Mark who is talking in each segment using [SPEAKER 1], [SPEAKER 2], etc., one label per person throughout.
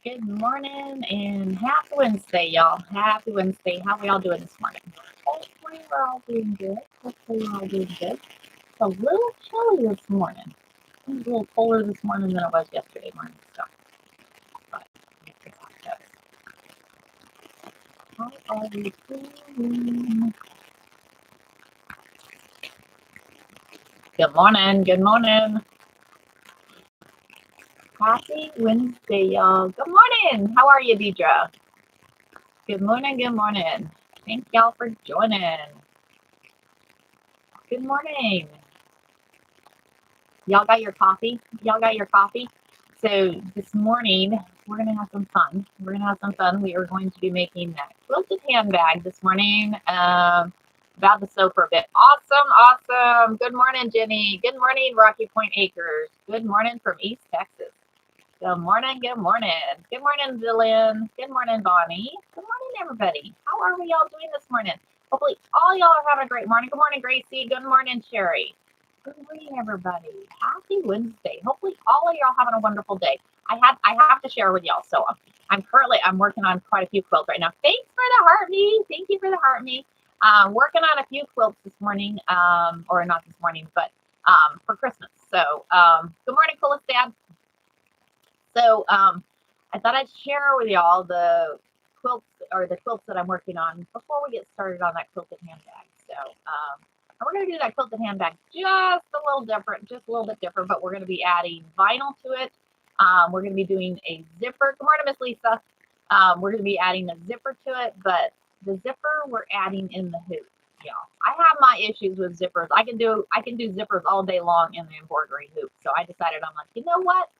[SPEAKER 1] Good morning and happy Wednesday, y'all. Happy Wednesday. How we all doing this morning? Hopefully we're all doing good. Hopefully we're all doing good. It's a little chilly this morning. It was a little colder this morning than it was yesterday morning. So, but how are you doing? Good morning. Good morning. Happy Wednesday, y'all. Good morning. How are you, Deidre? Good morning. Good morning. Thank y'all for joining. Good morning. Y'all got your coffee? Y'all got your coffee? So this morning, we're going to have some fun. We're going to have some fun. We are going to be making that quilted handbag this morning. About to sew for a bit. Awesome, awesome. Good morning, Jenny. Good morning, Rocky Point Acres. Good morning from East Texas. Good morning, good morning. Good morning, Jillian. Good morning, Bonnie. Good morning, everybody. How are we all doing this morning? Hopefully all y'all are having a great morning. Good morning, Gracie. Good morning, Sherry. Good morning, everybody. Happy Wednesday. Hopefully all of y'all having a wonderful day. I have to share with y'all. So I'm working on quite a few quilts right now. Thanks for the heart me. Thank you for the heart me. Working on a few quilts this morning, or not this morning, but for Christmas. So good morning, coolest dad. So I thought I'd share with y'all the quilts that I'm working on before we get started on that quilted handbag. So we're going to do that quilted handbag just a little bit different, but we're going to be adding vinyl to it. We're going to be doing a zipper. Good morning, Miss Lisa. We're going to be adding a zipper to it, but the zipper we're adding in the hoop. Y'all, I have my issues with zippers. I can do zippers all day long in the embroidery hoop. So I decided, I'm like, you know what?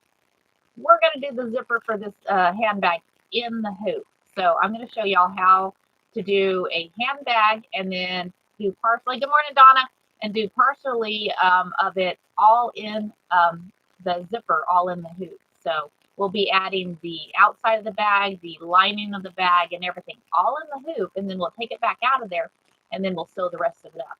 [SPEAKER 1] We're going to do the zipper for this handbag in the hoop. So I'm going to show y'all how to do a handbag and then do partially. Good morning, Donna. And do partially of it all in the zipper, all in the hoop. So we'll be adding the outside of the bag, the lining of the bag, and everything all in the hoop. And then we'll take it back out of there, and then we'll sew the rest of it up.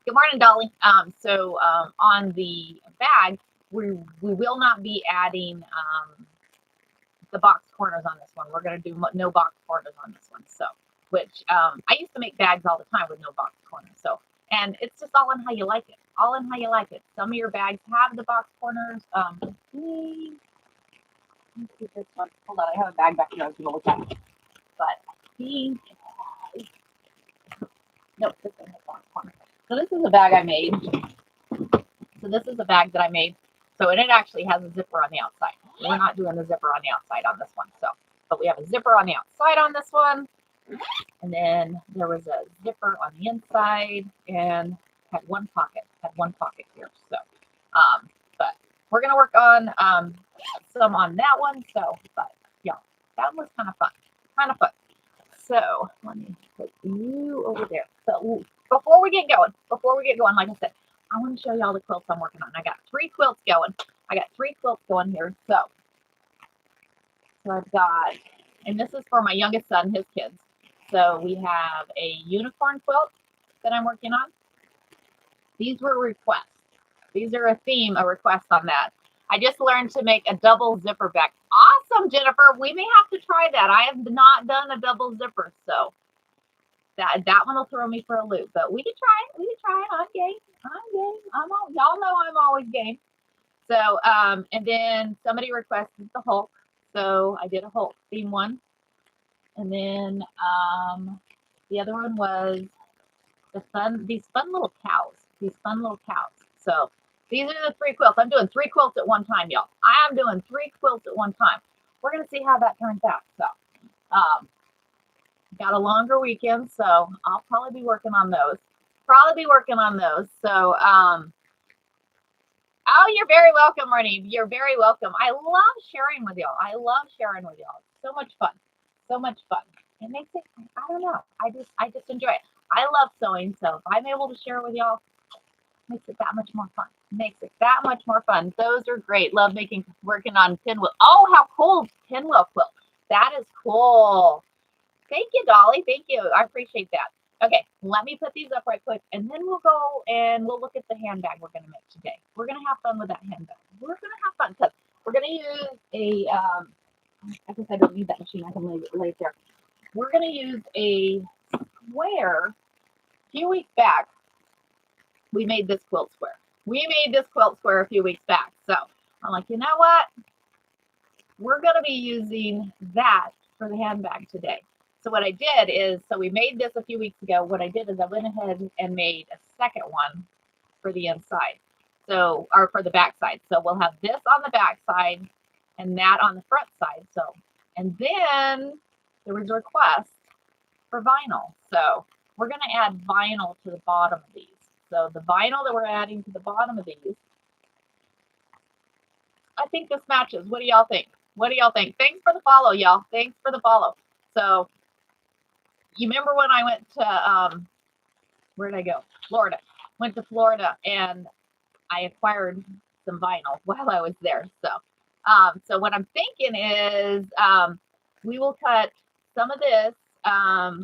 [SPEAKER 1] Good morning, Dolly. So on the bag, we will not be adding the box corners on this one. We're going to do no box corners on this one. So, which I used to make bags all the time with no box corners. So, and it's just all in how you like it. All in how you like it. Some of your bags have the box corners. Let me see this one. Hold on, I have a bag back here I was going to look at. But I think nope, this one has box corners. So this is a bag I made. So, and it actually has a zipper on the outside. We're not doing the zipper on the outside on this one. So, but we have a zipper on the outside on this one. And then there was a zipper on the inside and had one pocket here. So, but we're going to work on some on that one. So, but yeah, that was kind of fun. So let me put you over there. So before we get going, like I said, I want to show you all the quilts I'm working on. I got 3 quilts going here. So I've got, and this is for my youngest son, his kids. So we have a unicorn quilt that I'm working on. These were requests. These are a request on that. I just learned to make a double zipper back. Awesome, Jennifer. We may have to try that. I have not done a double zipper, so that one will throw me for a loop. But we can try it. I'm game. Y'all know I'm always game. So, and then somebody requested the Hulk, so I did a Hulk theme one. And then the other one was these fun little cows. So these are the 3 quilts. I'm doing 3 quilts at one time, y'all. I am doing 3 quilts at one time. We're gonna see how that turns out. So got a longer weekend, so I'll probably be working on those. So oh, you're very welcome, Renee. You're very welcome. I love sharing with y'all. So much fun. It makes it, I don't know. I just enjoy it. I love sewing, so if I'm able to share with y'all, makes it that much more fun. Those are great. Love working on pinwheel. Oh, how cool, pinwheel quilt. That is cool. Thank you, Dolly. Thank you. I appreciate that. Okay, let me put these up right quick, and then we'll go and we'll look at the handbag we're going to make today. We're going to have fun with that handbag. We're going to have fun because we're we're going to use a, I guess I don't need that machine. I can lay it there. We're going to use a square. A few weeks back, we made this quilt square. We made this quilt square a few weeks back. So I'm like, you know what? We're going to be using that for the handbag today. So what I did is, so we made this a few weeks ago. What I did is I went ahead and made a second one for the inside. So, or for the back side. So we'll have this on the back side and that on the front side. So, and then there was a request for vinyl. So we're going to add vinyl to the bottom of these. So the vinyl that we're adding to the bottom of these, I think this matches. What do y'all think? What do y'all think? Thanks for the follow, y'all. Thanks for the follow. So you remember when I went to, where did I go? Florida. Went to Florida and I acquired some vinyl while I was there. So what I'm thinking is we will cut some of this off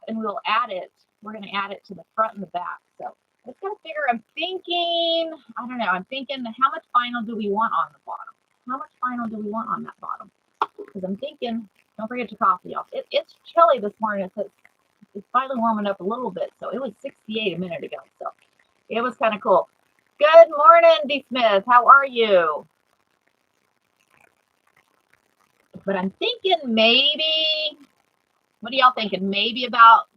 [SPEAKER 1] and we'll add it. We're going to add it to the front and the back. So let's go figure. I'm thinking, I don't know. I'm thinking, how much vinyl do we want on the bottom? How much vinyl do we want on that bottom? Because I'm thinking, don't forget your coffee, y'all. It's chilly this morning. It's finally warming up a little bit. So it was 68 a minute ago. So it was kind of cool. Good morning, D. Smith. How are you? But I'm thinking maybe, what are y'all thinking? Maybe about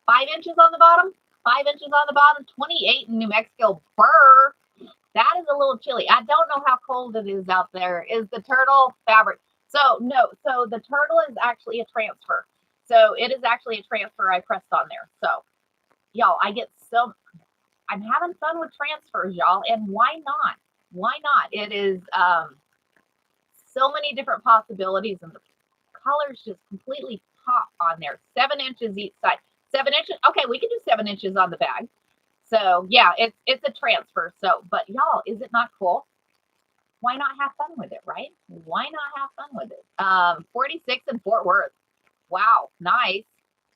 [SPEAKER 1] 5 inches on the bottom? 5 inches on the bottom, 28 in New Mexico. Burr. That is a little chilly. I don't know how cold it is out there. Is the turtle fabric? So no, so the turtle is actually a transfer. So it is actually a transfer I pressed on there. So y'all, I'm having fun with transfers, y'all. And why not? Why not? It is so many different possibilities and the colors just completely pop on there. 7 inches each side. 7 inches. Okay, we can do 7 inches on the bag. So yeah, it's a transfer. So, but y'all, is it not cool? Why not have fun with it, right? Why not have fun with it? 46 in Fort Worth. Wow, nice.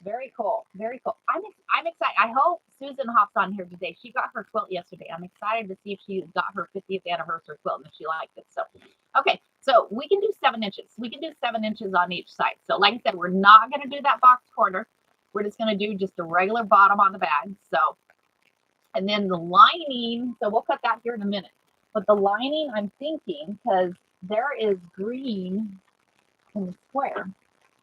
[SPEAKER 1] Very cool. Very cool. I'm excited. I hope Susan hops on here today. She got her quilt yesterday. I'm excited to see if she got her 50th anniversary quilt and if she liked it. So, okay. So we can do 7 inches. We can do 7 inches on each side. So like I said, we're not going to do that box corner. We're just going to do just a regular bottom on the bag. So, and then the lining, so we'll cut that here in a minute. But the lining, I'm thinking, because there is green in the square.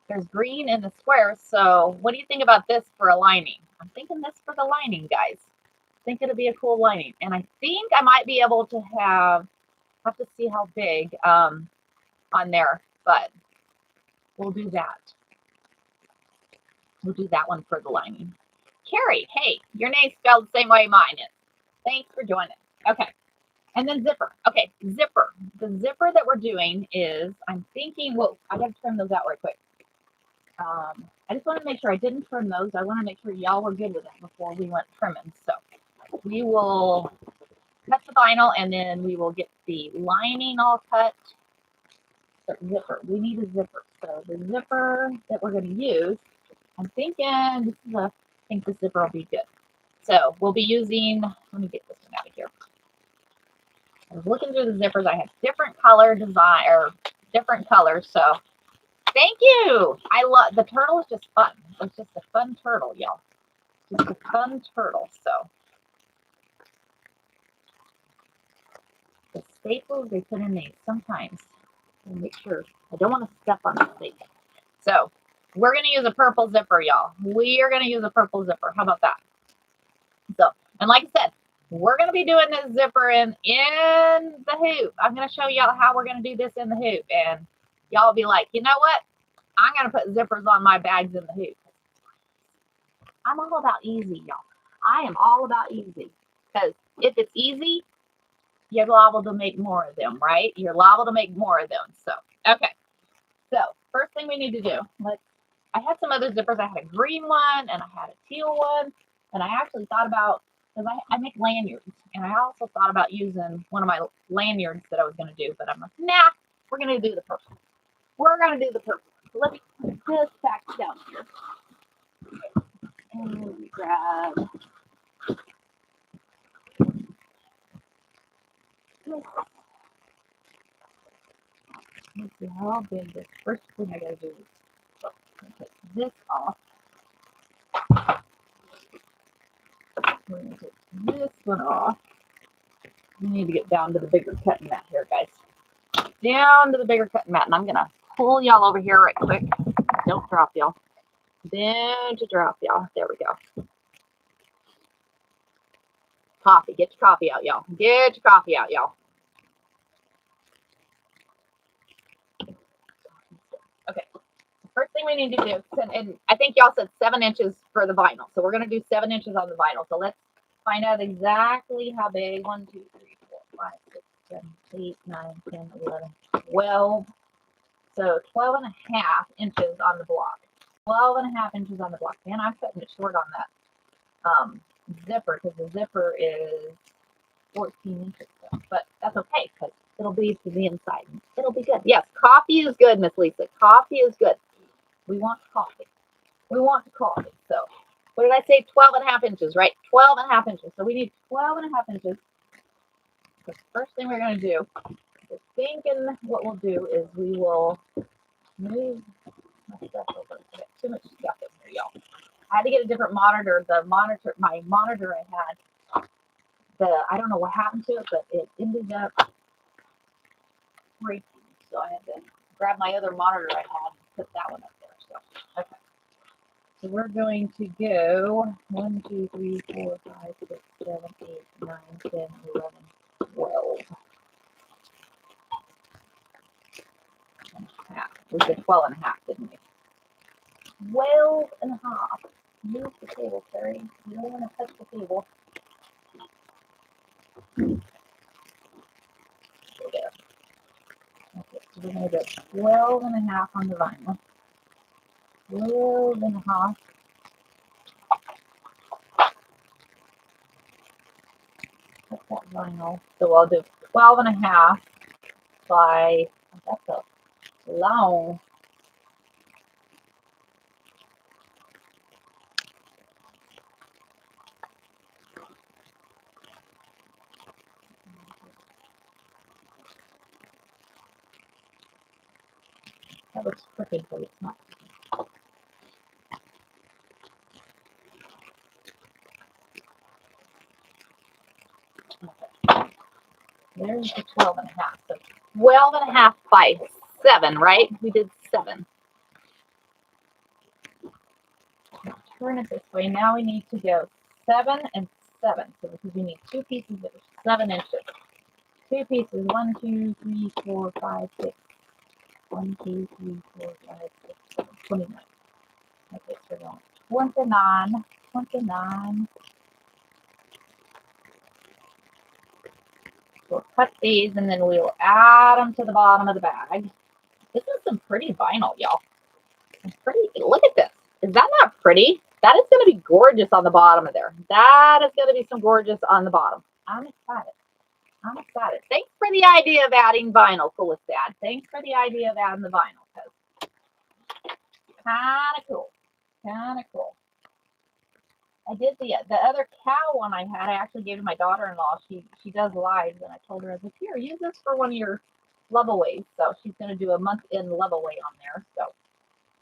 [SPEAKER 1] There's green in the square. So what do you think about this for a lining? I'm thinking this for the lining, guys. I think it'll be a cool lining. And I think I might be able to have to see how big on there, but we'll do that. We'll do that one for the lining. Carrie, hey, your name's spelled the same way mine is. Thanks for joining. Okay. And then zipper. Okay, zipper. The zipper that we're doing is, I'm thinking, well, I got to trim those out right quick. I just want to make sure I didn't trim those. I want to make sure y'all were good with that before we went trimming. So we will cut the vinyl and then we will get the lining all cut. The zipper. We need a zipper. So the zipper that we're going to use, I'm thinking I think the zipper will be good. So we'll be using, let me get this one out of here. I was looking through the zippers. I have different color design or different colors. So thank you. I love the turtle is just fun. It's just a fun turtle, y'all. Just a fun turtle. So the staples they put in these sometimes. Make sure I don't want to step on the staple. So we're gonna use a purple zipper, y'all. We are gonna use a purple zipper. How about that? So, and like I said, we're going to be doing this zipper in the hoop. I'm going to show y'all how we're going to do this in the hoop. And y'all be like, you know what? I'm going to put zippers on my bags in the hoop. I'm all about easy, y'all. I am all about easy. Because if it's easy, you're liable to make more of them, right? You're liable to make more of them. So, okay. So, first thing we need to do, I had some other zippers. I had a green one and I had a teal one. And I actually thought about, because I make lanyards, and I also thought about using one of my lanyards that I was going to do, but I'm like, nah, we're going to do the purple. We're going to do the purple. So let me put this back down here. And grab Let's see how big this first thing I gotta do is take this off. We're gonna take this one off. We need to get down to the bigger cutting mat here, guys. Down to the bigger cutting mat, and I'm gonna pull y'all over here right quick. Don't drop y'all. Don't drop y'all. There we go. Coffee. Get your coffee out, y'all. Get your coffee out, y'all. Okay. The first thing we need to do, and I think y'all said 7 inches for the vinyl. So we're going to do 7 inches on the vinyl. So let's find out exactly how big. 1, 2, 3, 4, 5, 6, 7, 8, 9, 10, 11, 12. So 12 and a half inches on the block. 12 and a half inches on the block. Man, I'm cutting it short on that zipper because the zipper is 14 inches. So, but that's okay because it'll be to the inside. It'll be good. Yes, coffee is good, Miss Lisa. Coffee is good. We want coffee. We want coffee. So what did I say? 12 and a half inches, right? 12 and a half inches. So we need 12 and a half inches. The first thing we're going to do, I thinking what we'll do is we will move my stuff over. I got too much stuff in here, y'all. I had to get a different monitor. My monitor I had, I don't know what happened to it, but it ended up breaking. So I had to grab my other monitor I had and put that one up there. So, okay. So we're going to go 1, 2, 3, 4, 5, 6, 7, 8, 9, 10, 11, 12. And a half. We did 12 and a half, didn't we? 12 and a half. Move the table, Terry. You don't want to touch the table. There we go. Okay, so we're going to go 12 and a half on the vinyl. 12 and a half. Cut that vinyl. So I'll do 12 and a half by, that's a long. That looks crooked, but it's not. Okay. There's the 12 and a half. So 12 and a half by 7, right? We did 7. Now turn it this way. Now we need to go 7 and 7. So because we need 2 pieces that are 7 inches. 2 pieces. 1, 2, 3, 4, 5, 6. 1, 2, 3, 4, 5, 6, 7, 29. Okay, so we're going 29, 29. We'll cut these and then we'll add them to the bottom of the bag. This is some pretty vinyl, y'all. It's pretty. Look at this. Is that not pretty? That is going to be gorgeous on the bottom of there. That is going to be some gorgeous on the bottom. I'm excited. I'm excited. Thanks for the idea of adding vinyl, Coolest Dad. Thanks for the idea of adding the vinyl. Kind of cool. Kind of cool. I did the other cow one I had. I actually gave to my daughter-in-law. She does lives, and I told her, I was like, here, use this for one of your love-aways. So she's going to do a month-in love-away on there. So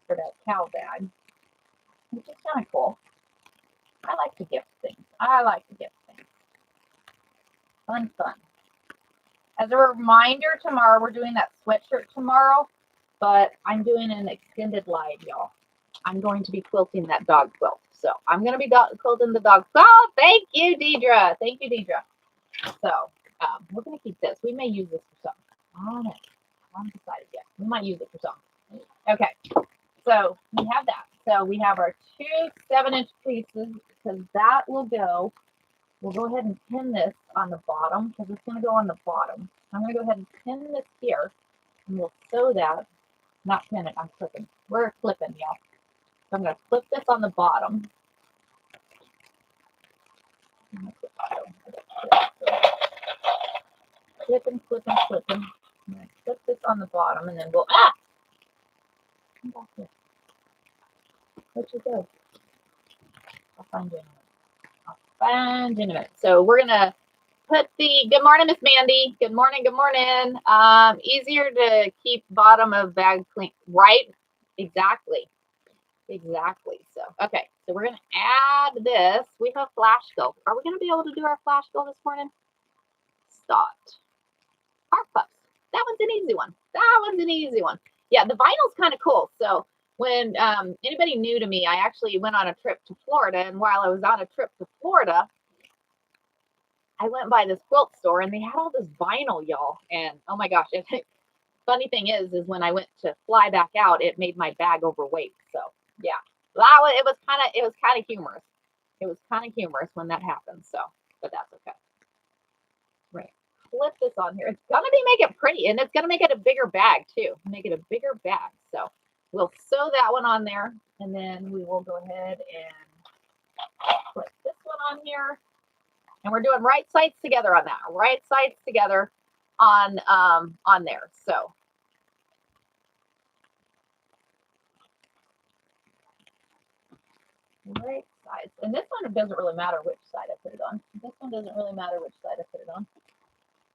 [SPEAKER 1] for that cow bag, which is kind of cool. I like to gift things. I like to gift things. Fun, fun. As a reminder, tomorrow we're doing that sweatshirt tomorrow, but I'm doing an extended live, y'all. I'm going to be quilting that dog quilt. So I'm going to be quilting the dog quilt. Oh, thank you, Deidre. Thank you, Deidre. So we're going to keep this. We may use this for something. I don't know. I haven't decided yet. We might use it for something. Okay. So we have that. So we have our 2 7-inch pieces because that will go. We'll go ahead and pin this on the bottom because it's going to go on the bottom. I'm going to go ahead and pin this here and we'll sew that. Not pin it, I'm clipping. We're clipping, y'all. So I'm going to clip this on the bottom. Clipping, clipping, clipping. I'm going to clip this on the bottom and then we'll, come back here. Where'd you go? I'll find you in a minute. So we're going to put the, good morning, Miss Mandy. Good morning, good morning. Easier to keep bottom of bag clean, right? Exactly. Exactly. So, okay. So we're going to add this. We have flash go. Are we going to be able to do our flash go this morning? Start. Park pups. That one's an easy one. That one's an easy one. Yeah, the vinyl's kind of cool. So when anybody new to me, I actually went on a trip to Florida. And while I was on a trip to Florida, I went by this quilt store and they had all this vinyl, y'all. And oh my gosh, funny thing is when I went to fly back out, it made my bag overweight. So yeah, it was kind of humorous. It was kind of humorous when that happened. So, but that's okay. Right. Flip this on here. It's gonna make it pretty, and it's gonna make it a bigger bag too. Make it a bigger bag. So we'll sew that one on there, and then we will go ahead and put this one on here. And we're doing right sides together on that. Right sides together on there. So right sides. And this one, it doesn't really matter which side I put it on. This one doesn't really matter which side I put it on.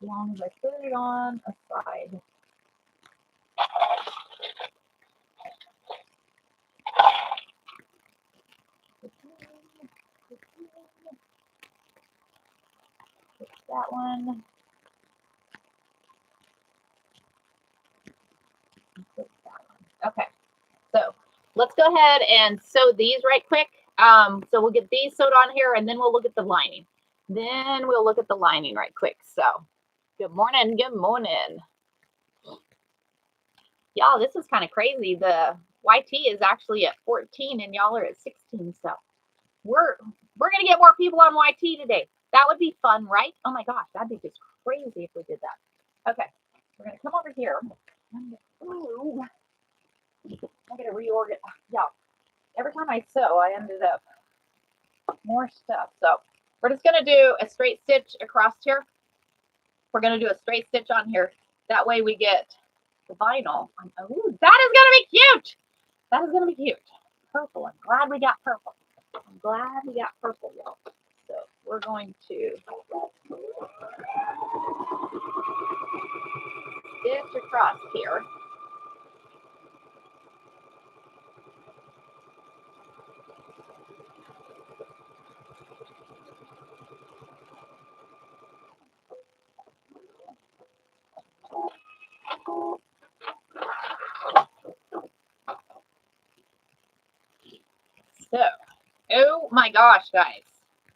[SPEAKER 1] As long as I put it on a side. That one. Okay, so let's go ahead and sew these right quick. So we'll get these sewed on here, and then we'll look at the lining. Then we'll look at the lining right quick. So good morning, good morning. Y'all, this is kind of crazy. The YT is actually at 14 and y'all are at 16. So we're gonna get more people on YT today. That would be fun, right? Oh my gosh, that'd be just crazy if we did that. Okay, we're gonna come over here. Ooh, I'm gonna reorganize. Yeah, every time I sew, I ended up more stuff. So we're just gonna do a straight stitch across here. We're gonna do a straight stitch on here. That way we get the vinyl. Ooh, that is gonna be cute. That is gonna be cute. Purple. I'm glad we got purple. I'm glad we got purple, y'all. So we're going to stitch across here. So, oh my gosh, guys.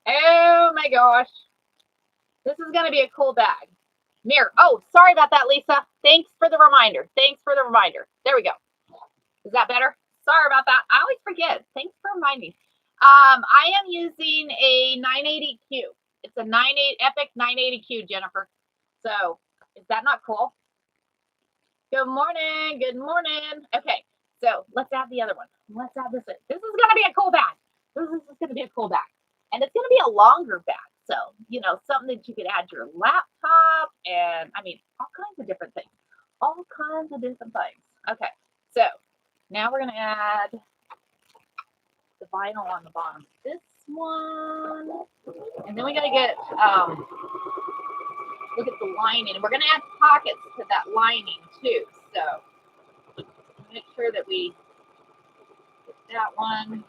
[SPEAKER 1] Oh my gosh. This is going to be a cool bag. Mirror. Oh, sorry about that, Lisa. Thanks for the reminder. Thanks for the reminder. There we go. Is that better? Sorry about that. I always forget. Thanks for reminding me. I am using a 980Q. It's a Epic 980Q, Jennifer. So, is that not cool? Good morning. Good morning. Okay, so let's add the other one. Let's add this in. This is going to be a cool bag. This is going to be a cool bag. And it's going to be a longer bag. So, you know, something that you could add your laptop and, I mean, all kinds of different things. All kinds of different things. Okay, so now we're going to add the vinyl on the bottom of this one. And then we got to get, look at the lining. And we're going to add pockets to that lining too. So make sure that we get that one.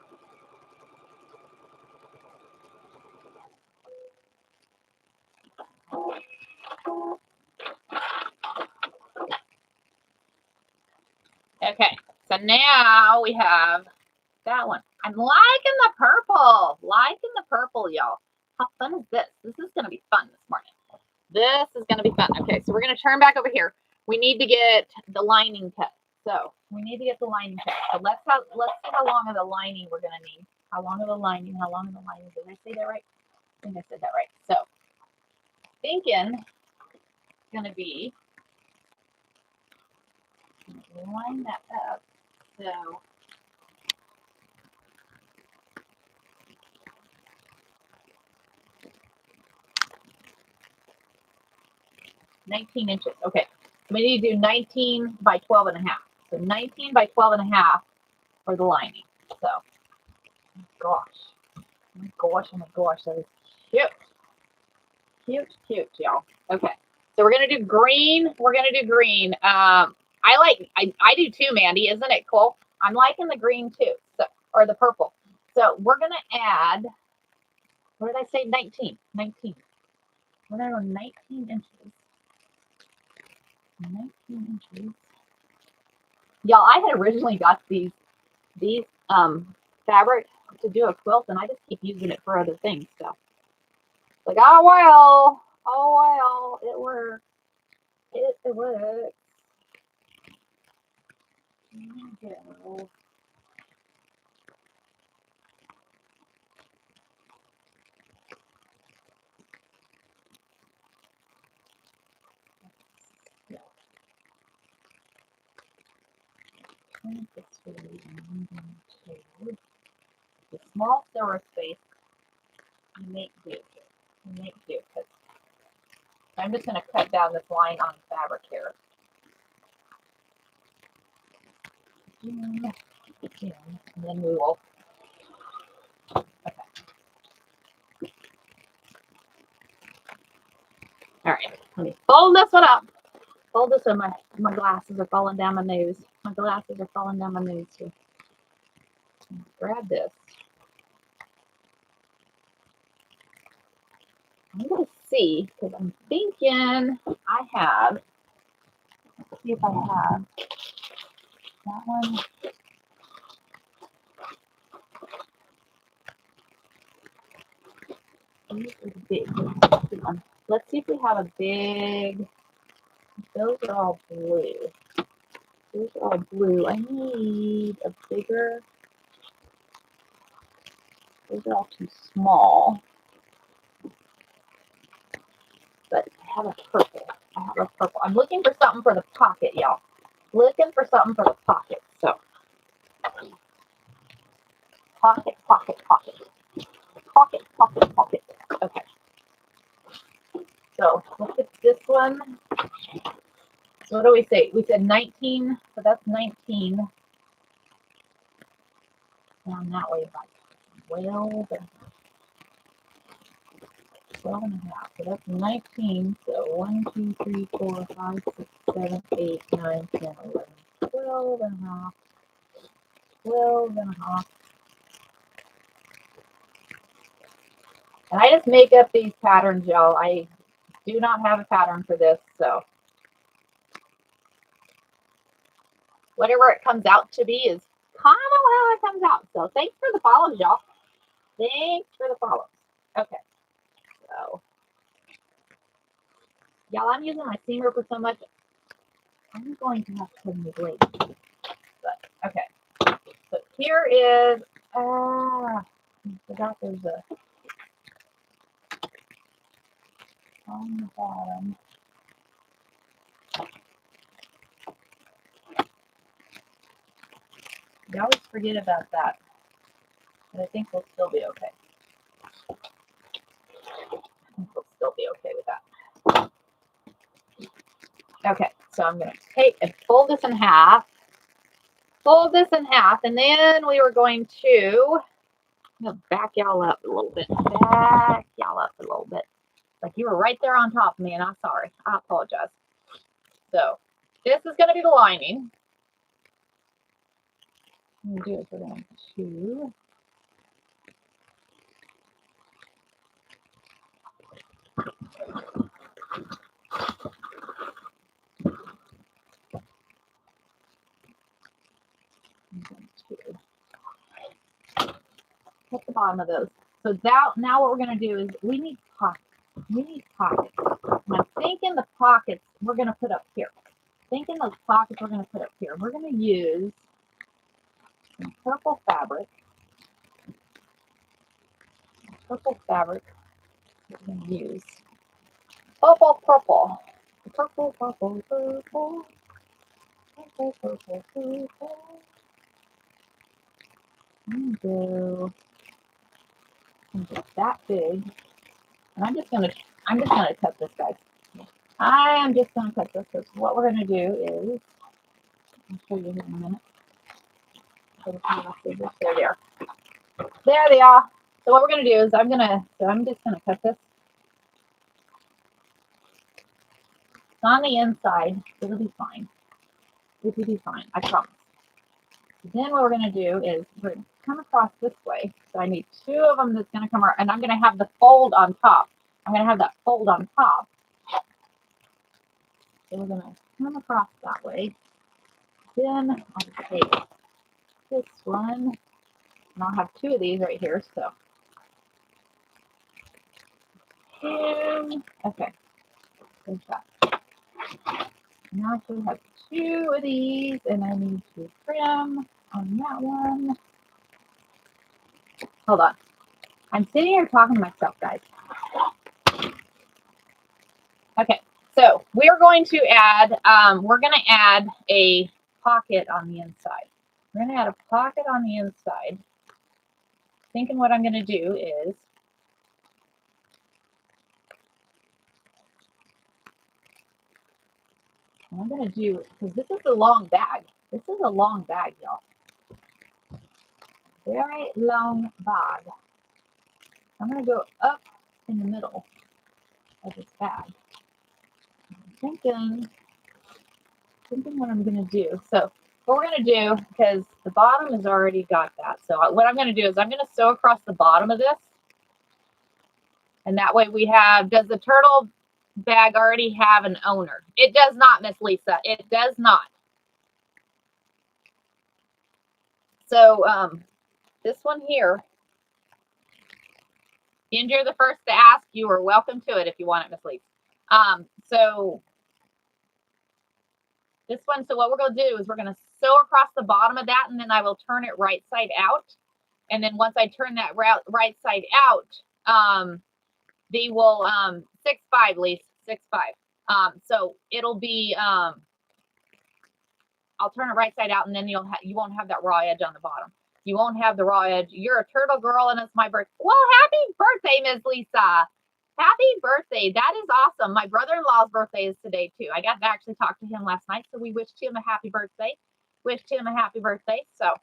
[SPEAKER 1] Okay, so now we have that one. I'm liking the purple. Liking the purple, y'all. How fun is this? This is going to be fun this morning. This is going to be fun. Okay, so we're going to turn back over here. We need to get the lining cut. So we need to get the lining cut. So let's see how long of the lining we're going to need. How long of the lining? How long of the lining? Did I say that right? I think I said that right. So thinking it's going to be, line that up. So 19 inches. Okay. We need to do 19 by 12 and a half. So 19 by 12 and a half for the lining. So, gosh. Oh my gosh, that is cute. Cute, cute, y'all. Okay. So we're gonna do green. We're gonna do green. I do too, Mandy. Isn't it cool? I'm liking the green too. So, or the purple. So we're gonna add, what did I say? 19. 19. We're gonna go 19 inches. 19 inches. Y'all, I had originally got these fabric to do a quilt, and I just keep using it for other things. So like, oh well, it works. It works. Go. This way, I'm going to the small silver space. You make do. You make do. I'm just going to cut down this line on fabric here. And then we will. Okay. All right. Let me fold this one up. Fold this one. My glasses are falling down my nose. My glasses are falling down my nose here. Grab this. I'm going to see, because I'm thinking I have, let's see if I have that one. These are the big one. Let's see if we have a big, those are all blue. Those are all blue. I need a bigger, those are all too small. But I have a purple. I have a purple. I'm looking for something for the pocket, y'all. Looking for something for the pocket. So, pocket, pocket, pocket. Pocket, pocket, pocket. Okay. So, look at this one. So what do we say? We said 19, so that's 19. Down that way by 12 and a half. So that's 19. So 1, 2, 3, 4, 5, 6, 7, 8, 9, 10, 11, 12 and a half. 12 and a half. And I just make up these patterns, y'all. I do not have a pattern for this, so whatever it comes out to be is kind of how it comes out. So thanks for the follows, y'all. Thanks for the follows. Okay, so y'all, I'm using my seam ripper so much, I'm going to have to put in the blade. But okay, so here is, I forgot there's a, on the bottom. You always forget about that, but I think we'll still be okay. I think we'll still be okay with that. Okay, so I'm going to take and fold this in half. Fold this in half, and then we were going to, I'm going to back y'all up a little bit. Back y'all up a little bit. Like you were right there on top of me, and I'm sorry. I apologize. So this is going to be the lining. What we're going to do is we're going to hit the bottom of those. So that, now what we're going to do is we need pockets. We need pockets. And I'm thinking the pockets we're going to put up here. Thinking those pockets we're going to put up here. We're going to use some purple fabric. Purple fabric we're going to use. Purple, purple. Purple, purple, purple. Purple, purple, purple. Go that big. And I'm just gonna cut this, guys. I am just gonna cut this. So what we're gonna do is, I'll show you here in a minute. There they are. There they are. So what we're gonna do is I'm just gonna cut this. on the inside. It'll be fine. It'll be fine. I promise. Then what we're going to do is we're going to come across this way. So I need 2 of them that's going to come around. And I'm going to have the fold on top. I'm going to have that fold on top. So we're going to come across that way. Then I'll take this one. And I'll have 2 of these right here. So, 2. Okay. There's that. Now I should have 2 of these. And I need to trim on that one. Hold on. I'm sitting here talking to myself, guys. Okay, so we're going to add a pocket on the inside. We're going to add a pocket on the inside. Thinking what I'm going to do is because this is a long bag. This is a long bag, y'all. Very long bag. I'm going to go up in the middle of this bag. I'm thinking what I'm going to do. So what we're going to do, because the bottom has already got that. So what I'm going to do is I'm going to sew across the bottom of this. And that way we have, does the turtle bag already have an owner? It does not, Miss Lisa. It does not. So this one here, you're the first to ask. You are welcome to it if you want it, Miss Lisa. So this one, so what we're going to do is we're going to sew across the bottom of that, and then I will turn it right side out. And then once I turn that right side out, they will 6'5", Lisa, 6'5". So it'll be I'll turn it right side out, and then you won't have that raw edge on the bottom. You won't have the raw edge. You're a turtle girl, and it's my birthday. Well, happy birthday, Miss Lisa. Happy birthday. That is awesome. My brother-in-law's birthday is today, too. I got to actually talk to him last night, so we wished him a happy birthday. Wished him a happy birthday. So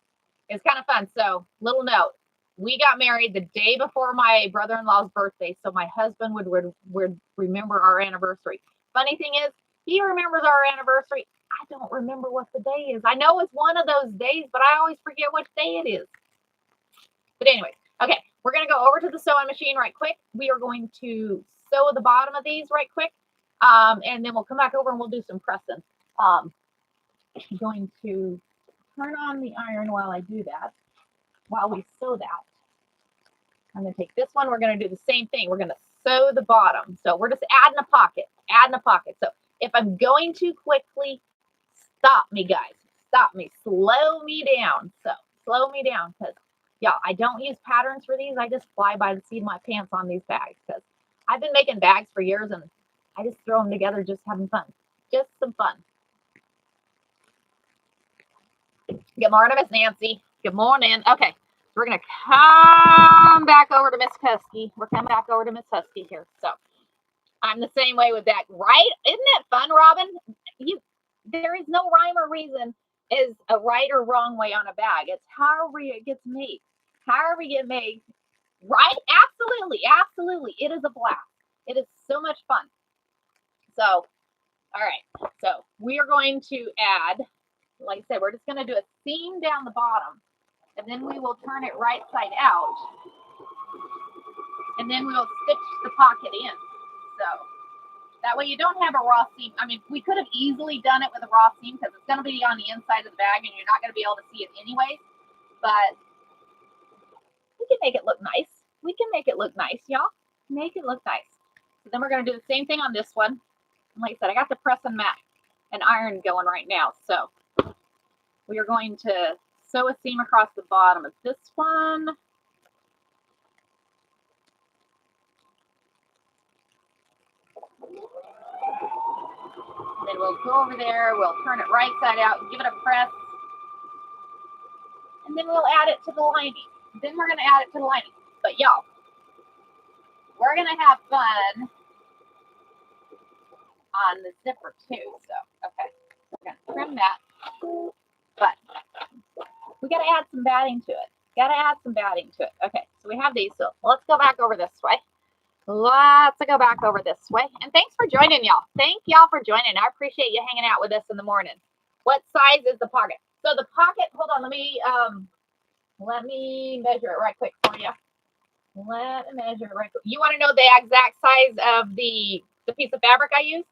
[SPEAKER 1] it's kind of fun. So little note. We got married the day before my brother-in-law's birthday, so my husband would remember our anniversary. Funny thing is, he remembers our anniversary. I don't remember what the day is. I know it's one of those days, but I always forget which day it is. But anyway, okay, we're going to go over to the sewing machine right quick. We are going to sew the bottom of these right quick, and then we'll come back over and we'll do some pressing. I'm going to turn on the iron while I do that, while we sew that. I'm going to take this one. We're going to do the same thing. We're going to sew the bottom. So we're just adding a pocket, So if I'm going too quickly, stop me, guys. Stop me. Slow me down. So slow me down, because, y'all, I don't use patterns for these. I just fly by the seat of my pants on these bags, because I've been making bags for years, and I just throw them together just having fun. Just some fun. Good morning, Miss Nancy. Good morning. Okay. We're going to come back over to Miss Husky. We're coming back over to Miss Husky here. So I'm the same way with that, right? Isn't it fun, Robin? There is no rhyme or reason is a right or wrong way on a bag. It's however it gets made. However you get made, right? Absolutely. Absolutely. It is a blast. It is so much fun. So, all right. So we are going to add, like I said, we're just going to do a seam down the bottom. And then we will turn it right side out. And then we'll stitch the pocket in. So that way you don't have a raw seam. I mean, we could have easily done it with a raw seam because it's going to be on the inside of the bag and you're not going to be able to see it anyways. But we can make it look nice. We can make it look nice, y'all. Make it look nice. So then we're going to do the same thing on this one. And like I said, I got the press and mat and iron going right now. So we are going to sew a seam across the bottom of this one. And then we'll go over there, we'll turn it right side out, give it a press. And then we'll add it to the lining. Then we're going to add it to the lining. But y'all, we're going to have fun on the zipper too. So, okay, we're going to trim that. But we got to add some batting to it. Got to add some batting to it. Okay, so we have these. So let's go back over this way. Let's go back over this way. And thanks for joining, y'all. Thank y'all for joining. I appreciate you hanging out with us in the morning. What size is the pocket? So the pocket, hold on, let me measure it right quick for you. Let me measure it right quick. You want to know the exact size of the piece of fabric I used?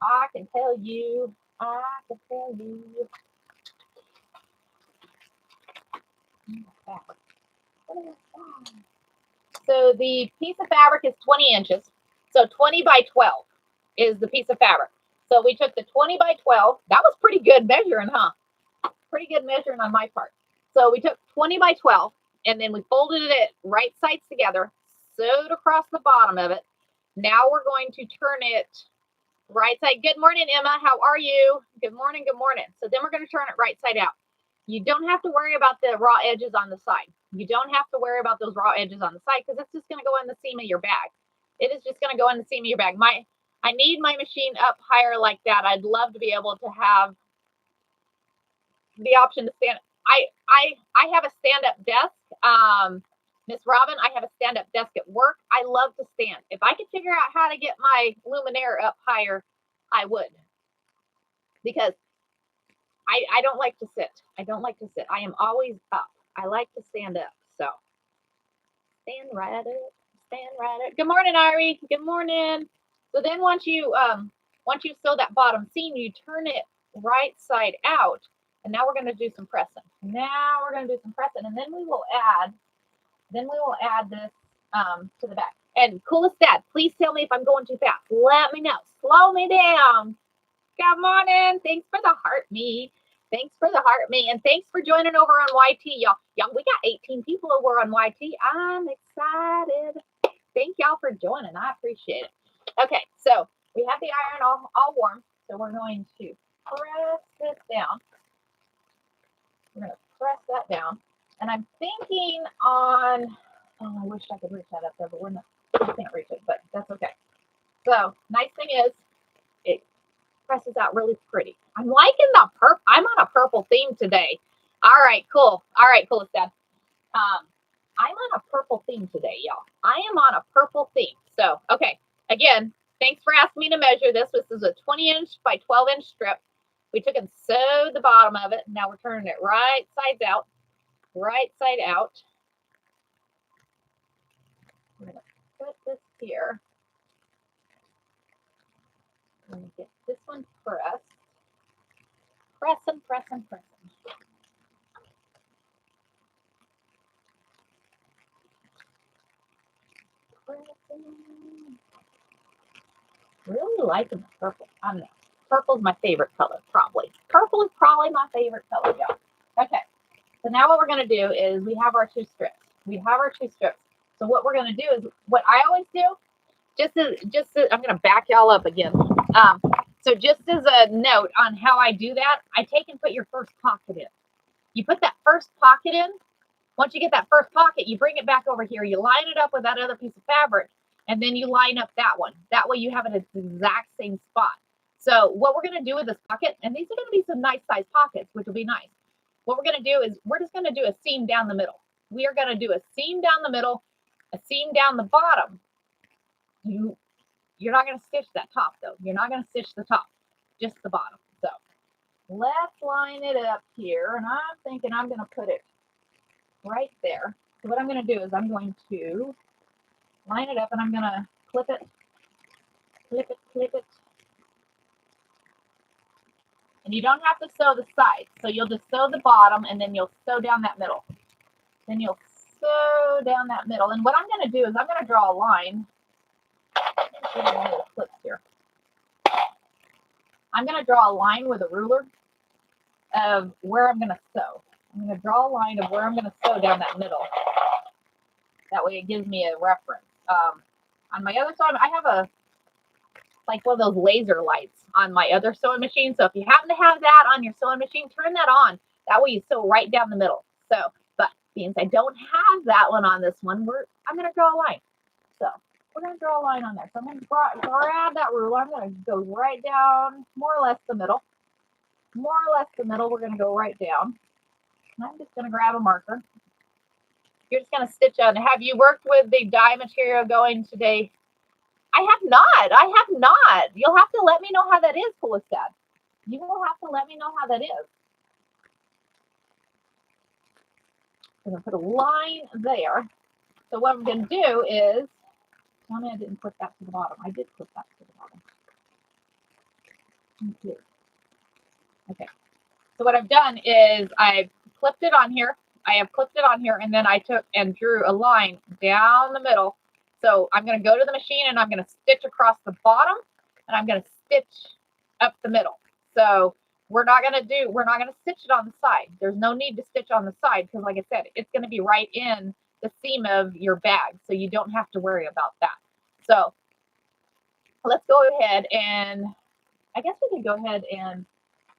[SPEAKER 1] I can tell you. I can tell you. So the piece of fabric is 20 inches. So 20 by 12 is the piece of fabric. So we took the 20 by 12. That was pretty good measuring, huh? Pretty good measuring on my part. So we took 20 by 12 and then we folded it right sides together, sewed across the bottom of it. Now we're going to turn it right side. Good morning, Emma. How are you? Good morning. Good morning. So then we're going to turn it right side out. You don't have to worry about the raw edges on the side. You don't have to worry about those raw edges on the side because it's just going to go in the seam of your bag. It is just going to go in the seam of your bag. I need my machine up higher like that. I'd love to be able to have the option to stand. I have a stand-up desk. Miss Robin, I have a stand-up desk at work. I love to stand. If I could figure out how to get my luminaire up higher, I would. Because I don't like to sit. I don't like to sit. I am always up. I like to stand up. So stand right up. Stand right up. Good morning, Ari. Good morning. So then once you sew that bottom seam, you turn it right side out. And now we're going to do some pressing. And then we will add this to the back. And coolest dad, please tell me if I'm going too fast. Let me know. Slow me down. Good morning. Thanks for the heart, me. Thanks for the heart, me. And thanks for joining over on YT, y'all. Y'all, we got 18 people over on YT. I'm excited. Thank y'all for joining. I appreciate it. Okay, so we have the iron all warm. So we're going to press this down. We're going to press that down. And I'm thinking on, oh, I wish I could reach that up there, but I can't reach it, but that's okay. So nice thing is it presses out really pretty. I'm liking the purple. I'm on a purple theme today. All right, cool. All right, cool, Dad. I'm on a purple theme today, y'all. I am on a purple theme. So, okay, again, thanks for asking me to measure this. This is a 20-inch by 12-inch strip. We took and sewed the bottom of it. Now we're turning it right side out. Right side out. I'm going to put this here. I'm going to get this one pressed. Pressing. Really liking the purple. I don't know. Purple's my favorite color, probably. Purple is probably my favorite color, y'all. Okay. So now what we're going to do is we have our two strips. So what we're going to do is what I always do, just as I'm going to back y'all up again. So just as a note on how I do that, I take and put your first pocket in. You put that first pocket in. Once you get that first pocket, you bring it back over here. You line it up with that other piece of fabric, and then you line up that one. That way you have it at the exact same spot. So what we're going to do with this pocket, and these are going to be some nice size pockets, which will be nice. What we're going to do is we're just going to do a seam down the middle. We are going to do a seam down the middle, a seam down the bottom. You're not going to stitch that top, though. You're not going to stitch the top, just the bottom. So let's line it up here, and I'm thinking I'm going to put it right there. So what I'm going to do is I'm going to line it up and I'm going to clip it. And you don't have to sew the sides. So you'll just sew the bottom and then you'll sew down that middle. And what I'm going to do is I'm going to draw a line. Clips here. I'm going to draw a line with a ruler of where I'm going to sew. I'm going to draw a line of where I'm going to sew down that middle. That way it gives me a reference. On my other side, I have like one of those laser lights on my other sewing machine. So if you happen to have that on your sewing machine, turn that on. That way you sew right down the middle. So, but since I don't have that one on this one, I'm going to draw a line. So we're going to draw a line on there. So I'm going to grab that ruler. I'm going to go right down, more or less the middle. We're going to go right down. And I'm just going to grab a marker. You're just going to stitch on. Have you worked with the dye material going today? I have not. I have not. You'll have to let me know how that is, Felicita. You will have to let me know how that is. I'm going to put a line there. So what I'm going to do is, tell me I didn't put that to the bottom. I did put that to the bottom. Okay. So what I've done is I've clipped it on here. I have clipped it on here, and then I took and drew a line down the middle. So I'm going to go to the machine, and I'm going to stitch across the bottom, and I'm going to stitch up the middle. So we're not going to stitch it on the side. There's no need to stitch on the side because, like I said, it's going to be right in the seam of your bag, so you don't have to worry about that. So let's go ahead and I guess we can go ahead and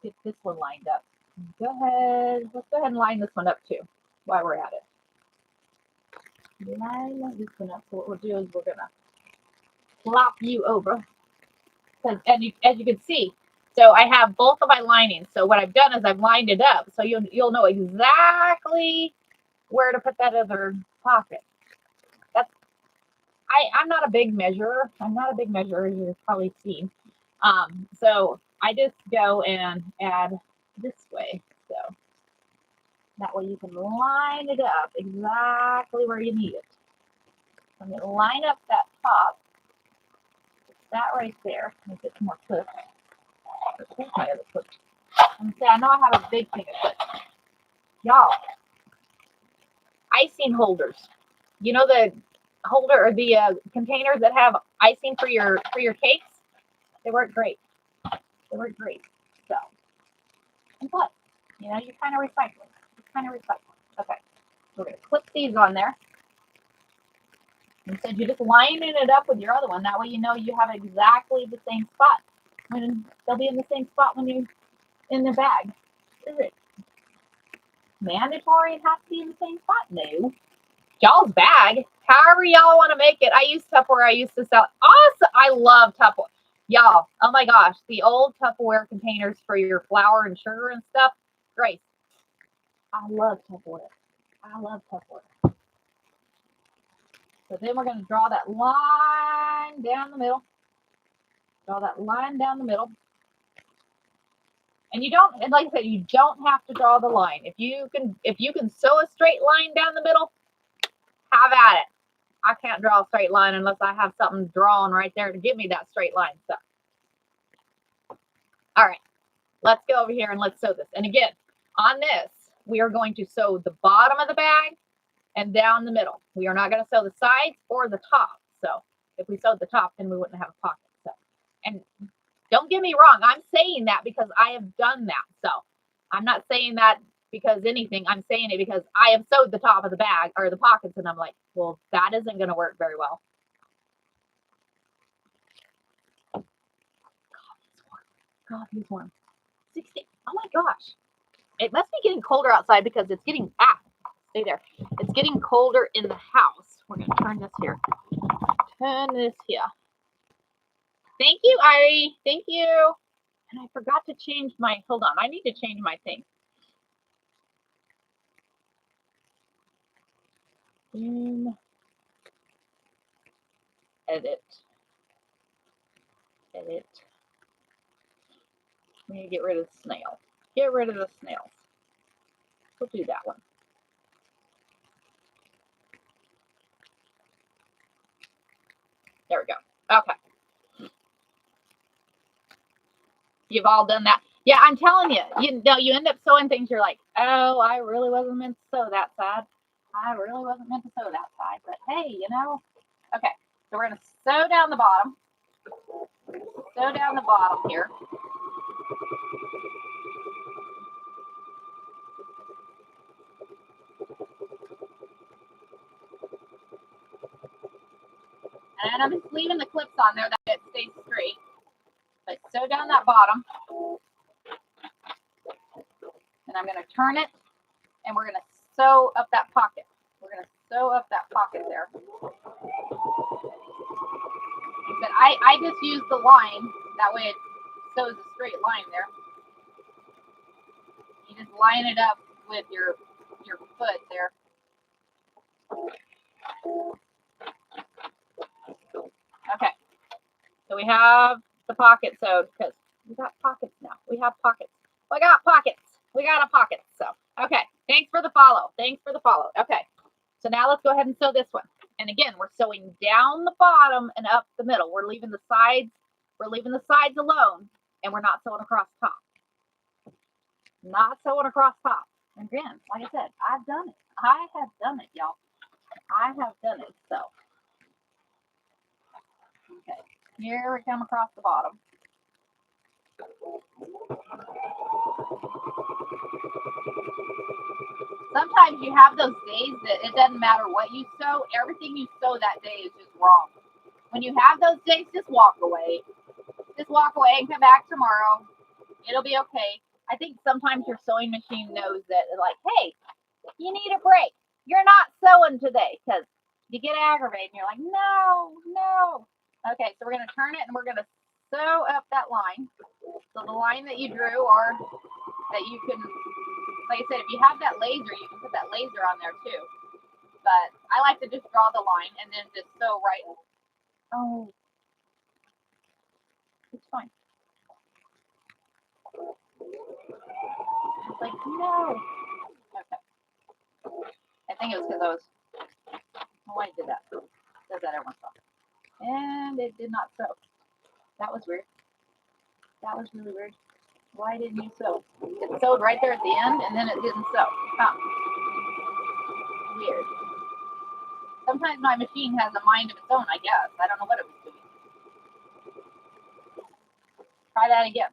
[SPEAKER 1] get this one lined up. Go ahead. Let's go ahead and line this one up too while we're at it. Line this one up. So what we'll do is we're going to flop you over. As you can see, so I have both of my linings. So what I've done is I've lined it up. So you'll know exactly where to put that other pocket. I'm not a big measurer. I'm not a big measurer, as you've probably seen. So I just go and add this way. So that way you can line it up exactly where you need it. I'm going to line up that top. That right there. Let me get some more clips. Where's my other clips? I'm going to say, I know I have a big thing of clips. Y'all, icing holders. You know the holder or the containers that have icing for your cakes? They work great. They work great. So, and plus, you know, you're kind of recycling. Okay, we're going to clip these on there. Instead, you're just lining it up with your other one. That way you know you have exactly the same spot. When they'll be in the same spot when you're in the bag. Is it mandatory it has to be in the same spot? No. Y'all's bag, however y'all want to make it. I use Tupperware. I used to sell. Awesome. I love Tupperware. Y'all, oh my gosh, the old Tupperware containers for your flour and sugar and stuff. Great. I love Tupperware. I love Tupperware. So then we're going to draw that line down the middle. Draw that line down the middle. And you don't, and like I said, you don't have to draw the line. If you can sew a straight line down the middle, have at it. I can't draw a straight line unless I have something drawn right there to give me that straight line. So, all right, let's go over here and let's sew this. And again, on this, we are going to sew the bottom of the bag and down the middle. We are not going to sew the sides or the top. So if we sewed the top, then we wouldn't have a pocket. So, and don't get me wrong, I'm saying that because I have done that. So I'm not saying that because anything. I'm saying it because I have sewed the top of the bag or the pockets, and I'm like, well, that isn't going to work very well. God, he's warm. 60. Oh my gosh. It must be getting colder outside because it's getting, stay there. It's getting colder in the house. We're going to turn this here. Turn this here. Thank you, Irie. Thank you. And I forgot to change my, hold on. I need to change my thing. Edit. Edit. We need to get rid of the snail. Get rid of the snails. We'll do that one. There we go. Okay. You've all done that. Yeah, I'm telling you, you end up sewing things. You're like, oh, I really wasn't meant to sew that side. I really wasn't meant to sew that side. But hey, you know. Okay, so we're going to sew down the bottom. Sew down the bottom here. And I'm just leaving the clips on there that it stays straight. But sew down that bottom. And I'm going to turn it. And we're going to sew up that pocket. We're going to sew up that pocket there. But I just use the line. That way it sews a straight line there. You just line it up with your foot there. Okay, so we have the pocket sewed because we got pockets now. We have pockets. We got pockets. We got a pocket. So, okay, thanks for the follow. Thanks for the follow. Okay, so now let's go ahead and sew this one. And again, we're sewing down the bottom and up the middle. We're leaving the sides. We're leaving the sides alone, and we're not sewing across top. Not sewing across top. And again, like I said, I've done it. I have done it, y'all. I have done it. So, okay, here we come across the bottom. Sometimes you have those days that it doesn't matter what you sew, everything you sew that day is just wrong. When you have those days, just walk away. Just walk away and come back tomorrow. It'll be okay. I think sometimes your sewing machine knows that, like, hey, you need a break. You're not sewing today, because you get aggravated and you're like, no, no. Okay, so we're going to turn it and we're going to sew up that line. So the line that you drew, or that you can, like I said, if you have that laser, you can put that laser on there too. But I like to just draw the line and then just sew right. Oh, it's fine. It's like, no. Okay. I think it was because I was, oh, I did that. It does that every once in a while. And it did not sew. That was weird. That was really weird. Why didn't you sew? It sewed right there at the end and then it didn't sew. Huh. Weird. Sometimes my machine has a mind of its own, I guess. I don't know what it was doing. Try that again.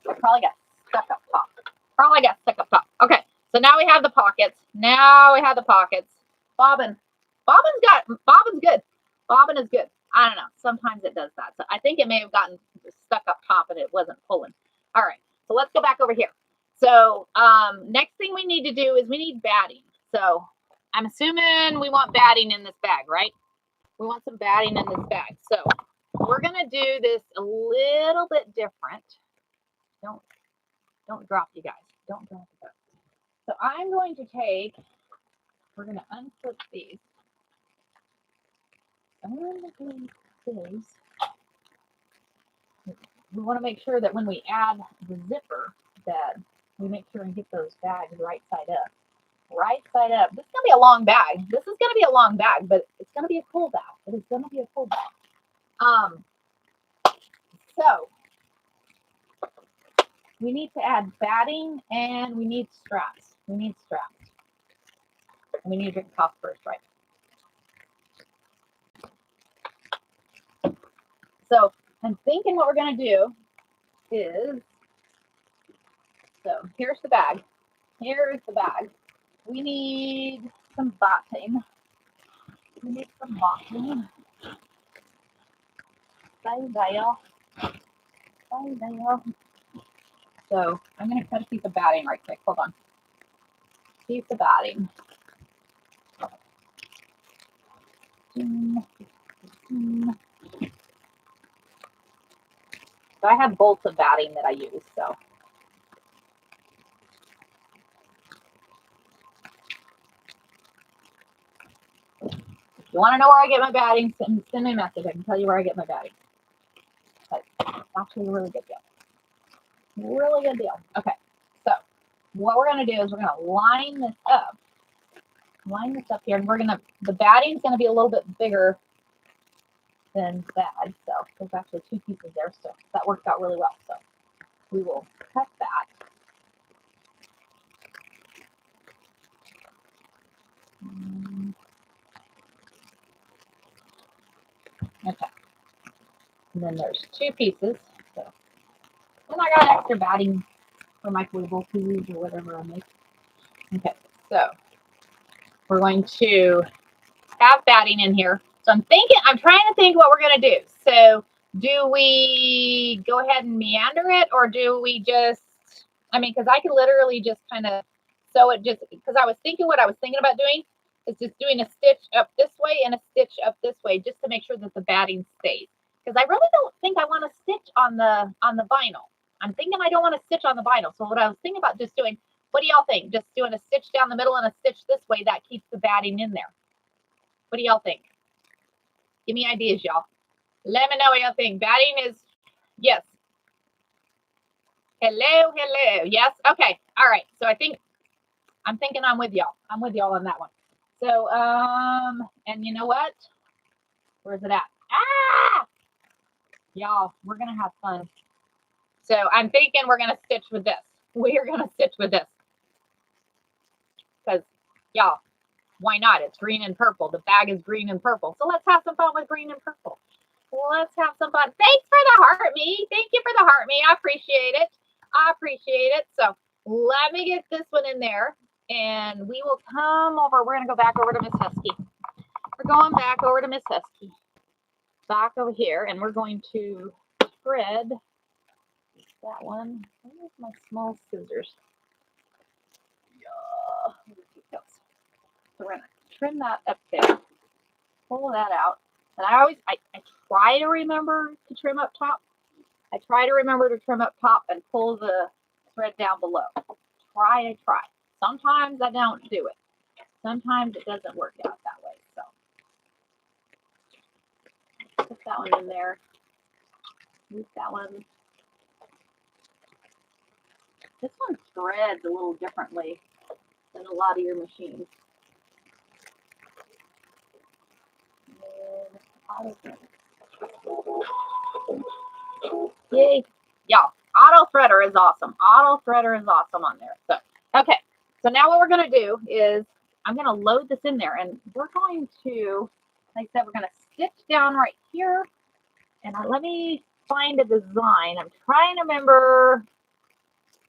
[SPEAKER 1] I probably got stuck up top. Probably got stuck up top. Okay, so now we have the pockets. Now we have the pockets. Bobbin. Bobbin's good. Bobbin is good. I don't know. Sometimes it does that. So I think it may have gotten stuck up top and it wasn't pulling. All right, so let's go back over here. So next thing we need to do is we need batting. So I'm assuming we want batting in this bag, right? We want some batting in this bag. So we're going to do this a little bit different. Don't drop, you guys. Don't drop it. So I'm going to take, we're going to unflip these. We want to make sure that when we add the zipper, that we make sure and get those bags right side up. Right side up. This is going to be a long bag. This is going to be a long bag, but it's going to be a full bag. It is going to be a full bag. So we need to add batting and we need straps. We need straps. And we need to drink coffee first, right? So I'm thinking what we're going to do is, so here's the bag. Here's the bag. We need some batting. We need some batting. So I'm going to cut a piece of batting right quick. Hold on. Piece of batting. So I have bolts of batting that I use. So if you want to know where I get my batting, send me a message. I can tell you where I get my batting. But it's actually a really good deal. Really good deal. Okay. So what we're going to do is we're going to line this up. Line this up here, and we're going to, the batting is going to be a little bit bigger than bag. So there's actually two pieces there. So that worked out really well. So we will cut that. Okay. And then there's two pieces. So then I got extra batting for microwavable foods or whatever I make. Okay. So we're going to have batting in here. So I'm trying to think what we're going to do. So do we go ahead and meander it, or do we just, I mean, because I could literally just kind of sew it, just because what I was thinking about doing is just doing a stitch up this way and a stitch up this way, just to make sure that the batting stays. Because I really don't think I want to stitch on the vinyl. I'm thinking I don't want to stitch on the vinyl. So what I was thinking about just doing What do y'all think? Just doing a stitch down the middle and a stitch this way, that keeps the batting in there. What do y'all think? Give me ideas, y'all. Let me know what y'all think. Batting is, yes. Hello, hello. Yes, okay. All right. So I'm thinking I'm with y'all. I'm with y'all on that one. So, and you know what? Where's it at? Ah! Y'all, we're going to have fun. So I'm thinking we're going to stitch with this. We are going to stitch with this. Because, y'all, why not? It's green and purple. The bag is green and purple. So let's have some fun with green and purple. Let's have some fun. Thanks for the heart, me. Thank you for the heart, me. I appreciate it. I appreciate it. So let me get this one in there. And we will come over. We're going to go back over to Miss Husky. We're going back over to Miss Husky. Back over here. And we're going to thread that one. Where's my small scissors? Yeah. So we're going to trim that up there. Pull that out. And I try to remember to trim up top. I try to remember to trim up top and pull the thread down below. Try. Sometimes I don't do it. Sometimes it doesn't work out that way. So put that one in there. Move that one. This one threads a little differently than a lot of your machines. Yay. Y'all, auto threader is awesome. Auto threader is awesome on there. So, okay. So now what we're going to do is I'm going to load this in there and we're going to, like I said, we're going to stitch down right here. And let me find a design. I'm trying to remember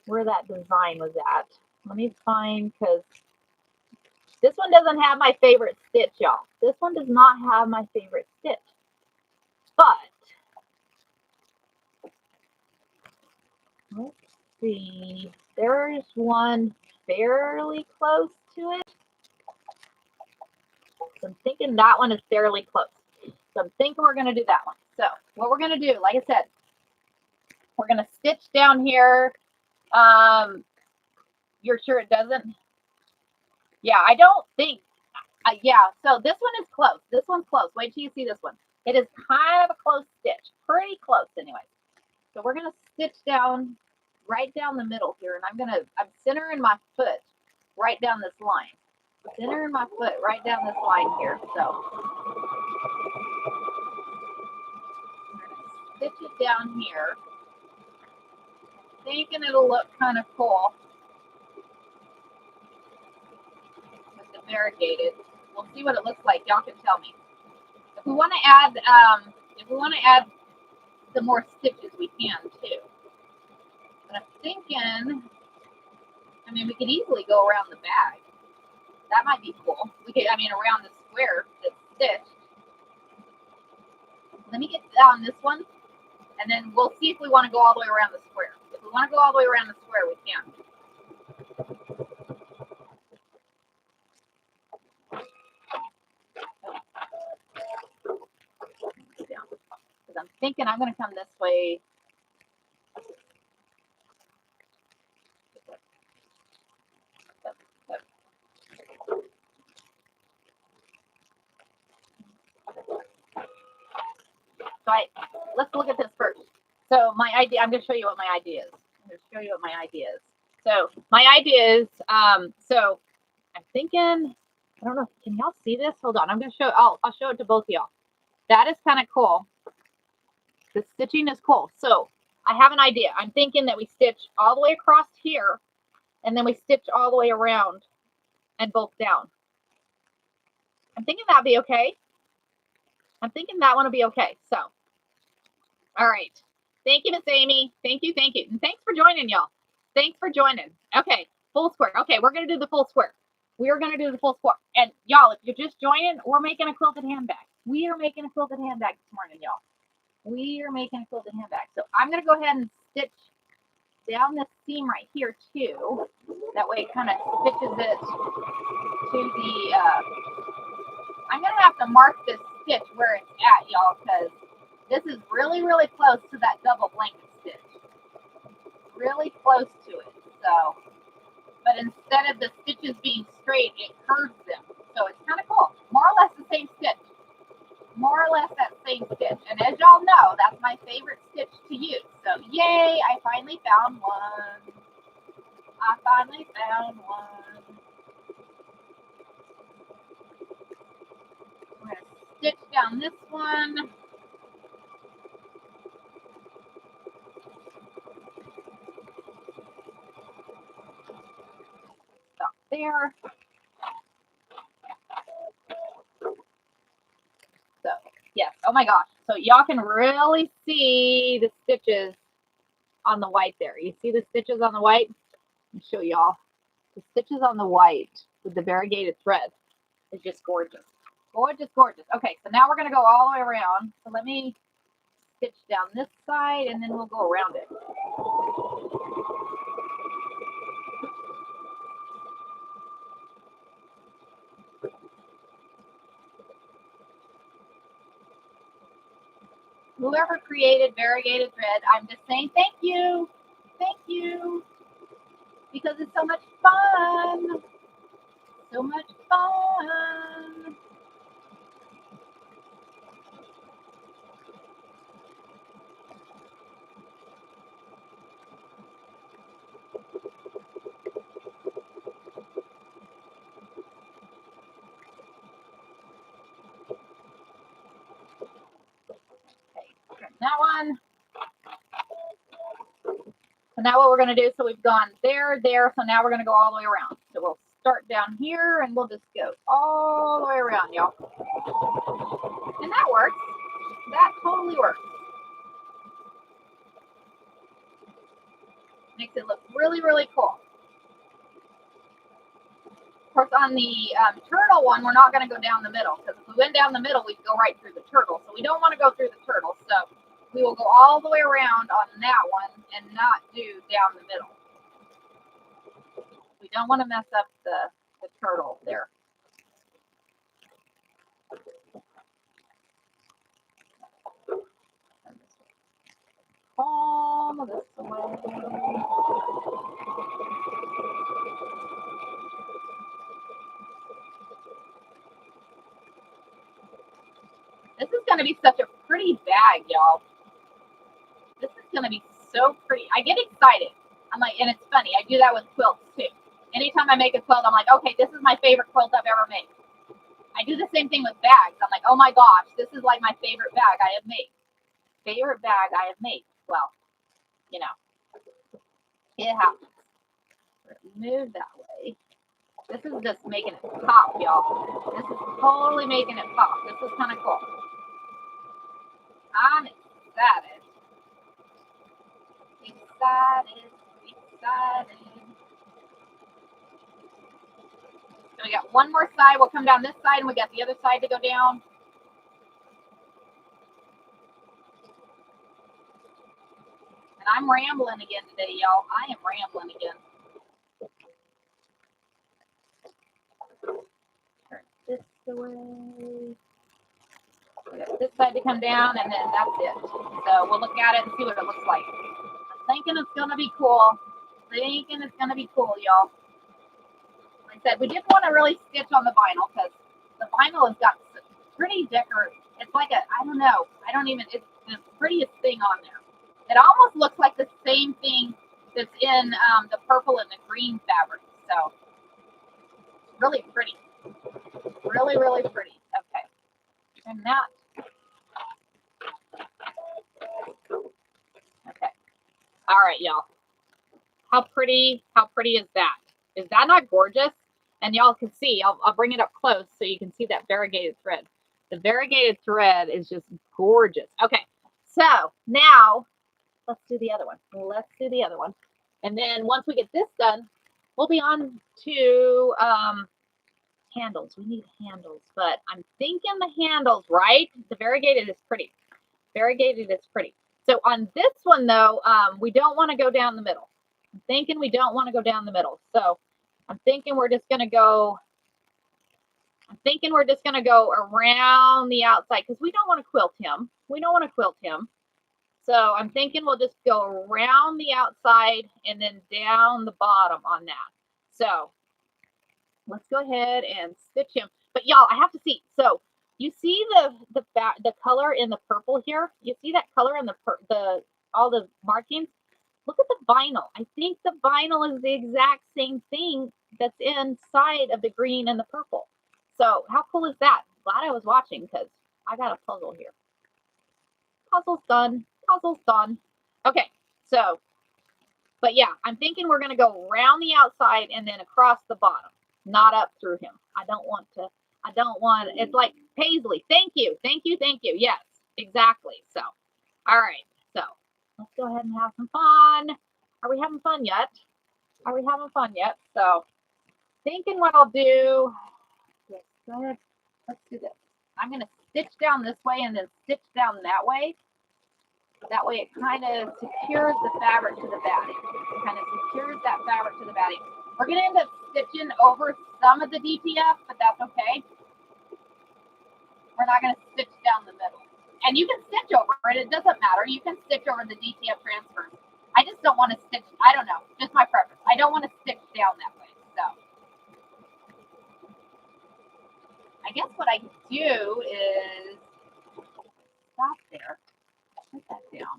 [SPEAKER 1] where that design was at. Let me find, because this one doesn't have my favorite stitch, y'all. This one does not have my favorite stitch. But let's see. There's one fairly close to it. So I'm thinking that one is fairly close. So I'm thinking we're going to do that one. So what we're going to do, like I said, we're going to stitch down here. You're sure it doesn't? Yeah, I don't think. Yeah, so this one is close. This one's close. Wait till you see this one. It is kind of a close stitch. Pretty close anyway. So we're going to stitch down right down the middle here. And I'm centering my foot right down this line. Centering my foot right down this line here. So stitch it down here. Thinking it'll look kind of cool with the variegated. We'll see what it looks like. Y'all can tell me. If we want to add some more stitches, we can too. But I'm thinking, I mean, we could easily go around the bag. That might be cool. We could, around the square that's stitched. Let me get down this one, and then we'll see if we want to go all the way around the square. If we want to go all the way around the square, we can. Because I'm thinking I'm going to come this way. So let's look at this first. So my idea, I'm going to show you what my idea is. So my idea is, so I'm thinking, I don't know, can y'all see this? Hold on, I'm going to show, I'll show it to both of y'all. That is kind of cool. The stitching is cool. So I have an idea. I'm thinking that we stitch all the way across here, and then we stitch all the way around and both down. I'm thinking that'd be okay. I'm thinking that one will be okay. So, all right. Thank you, Miss Amy. Thank you. And thanks for joining, y'all. Thanks for joining. Okay, full square. Okay, we're going to do the full square. We are going to do the full square. And y'all, if you're just joining, we're making a quilted handbag. We are making a quilted handbag this morning, y'all. We are making a quilted handbag. So I'm going to go ahead and stitch down this seam right here too. That way it kind of stitches it to the, I'm going to have to mark this stitch where it's at, y'all, because this is really, really close to that double blanket stitch. Really close to it. So but instead of the stitches being straight, it curves them. So it's kind of cool. More or less the same stitch. More or less that same stitch. And as y'all know, that's my favorite stitch to use. So yay, I finally found one. I finally found one. I'm going to stitch down this one. Stop there. So, yes. Oh my gosh. So y'all can really see the stitches on the white there. You see the stitches on the white? Let me show y'all. The stitches on the white with the variegated thread is just gorgeous. Gorgeous, gorgeous. Okay, so now we're going to go all the way around. So let me stitch down this side and then we'll go around it. Whoever created variegated thread, I'm just saying thank you. Thank you. Because it's so much fun. So much fun. Okay, that one. So now what we're going to do, so we've gone there, there. So now we're going to go all the way around. So we'll start down here and we'll just go all the way around, y'all. And that works. That totally works. Makes it look really, really cool. Of course, on the turtle one, we're not going to go down the middle because if we went down the middle, we'd go right through the turtle. So we don't want to go through the turtle. So we will go all the way around on that one and not do down the middle. We don't want to mess up the turtle there. Palm this way. This is going to be such a pretty bag, y'all. This is going to be so pretty. I get excited. I'm like, and it's funny. I do that with quilts too. Anytime I make a quilt, I'm like, okay, this is my favorite quilt I've ever made. I do the same thing with bags. I'm like, oh my gosh, this is like my favorite bag I have made. Favorite bag I have made. Well, you know, it happens. Move that way. This is just making it pop, y'all. This is totally making it pop. This is kind of cool. I'm excited. Excited. Excited. So we got one more side. We'll come down this side and we got the other side to go down. And I'm rambling again today, y'all. I am rambling again. Turn this away. We got this side to come down, and then that's it. So we'll look at it and see what it looks like. I'm thinking it's going to be cool. Thinking it's going to be cool, y'all. Like I said, we didn't want to really stitch on the vinyl because the vinyl has got pretty decorative. It's like a, I don't know. It's the prettiest thing on there. It almost looks like the same thing that's in the purple and the green fabric. So, really pretty. Really, really pretty. Okay. And that. Okay. All right, y'all. How pretty is that? Is that not gorgeous? And y'all can see, I'll bring it up close so you can see that variegated thread. The variegated thread is just gorgeous. Okay, so now let's do the other one. Let's do the other one. And then once we get this done, we'll be on to handles. We need handles, but I'm thinking the handles, right? The variegated is pretty. Variegated is pretty. So on this one though, we don't want to go down the middle. I'm thinking we don't want to go down the middle. So I'm thinking we're just going to go, around the outside because we don't want to quilt him. We don't want to quilt him. So I'm thinking we'll just go around the outside and then down the bottom on that. So let's go ahead and stitch him. But y'all, I have to see. So you see the color in the purple here? You see that color in the all the markings? Look at the vinyl. I think the vinyl is the exact same thing that's inside of the green and the purple. So how cool is that? Glad I was watching because I got a puzzle here. Puzzle's done. Puzzle's done. Okay, so, but yeah, I'm thinking we're going to go around the outside and then across the bottom, not up through him. I don't want, it's like Paisley. Thank you. Thank you. Thank you. Yes, exactly. So, all right. So let's go ahead and have some fun. Are we having fun yet? Are we having fun yet? So thinking what I'll do. Yes, go ahead. Let's do this. I'm going to stitch down this way and then stitch down that way. That way it kind of secures the fabric to the batting. Kind of secures that fabric to the batting. We're going to end up stitching over some of the DTF, but that's okay. We're not going to stitch down the middle. And you can stitch over it. It doesn't matter. You can stitch over the DTF transfers. I just don't want to stitch. I don't know. Just my preference. I don't want to stitch down that way. So I guess what I can do is stop there. Put that down.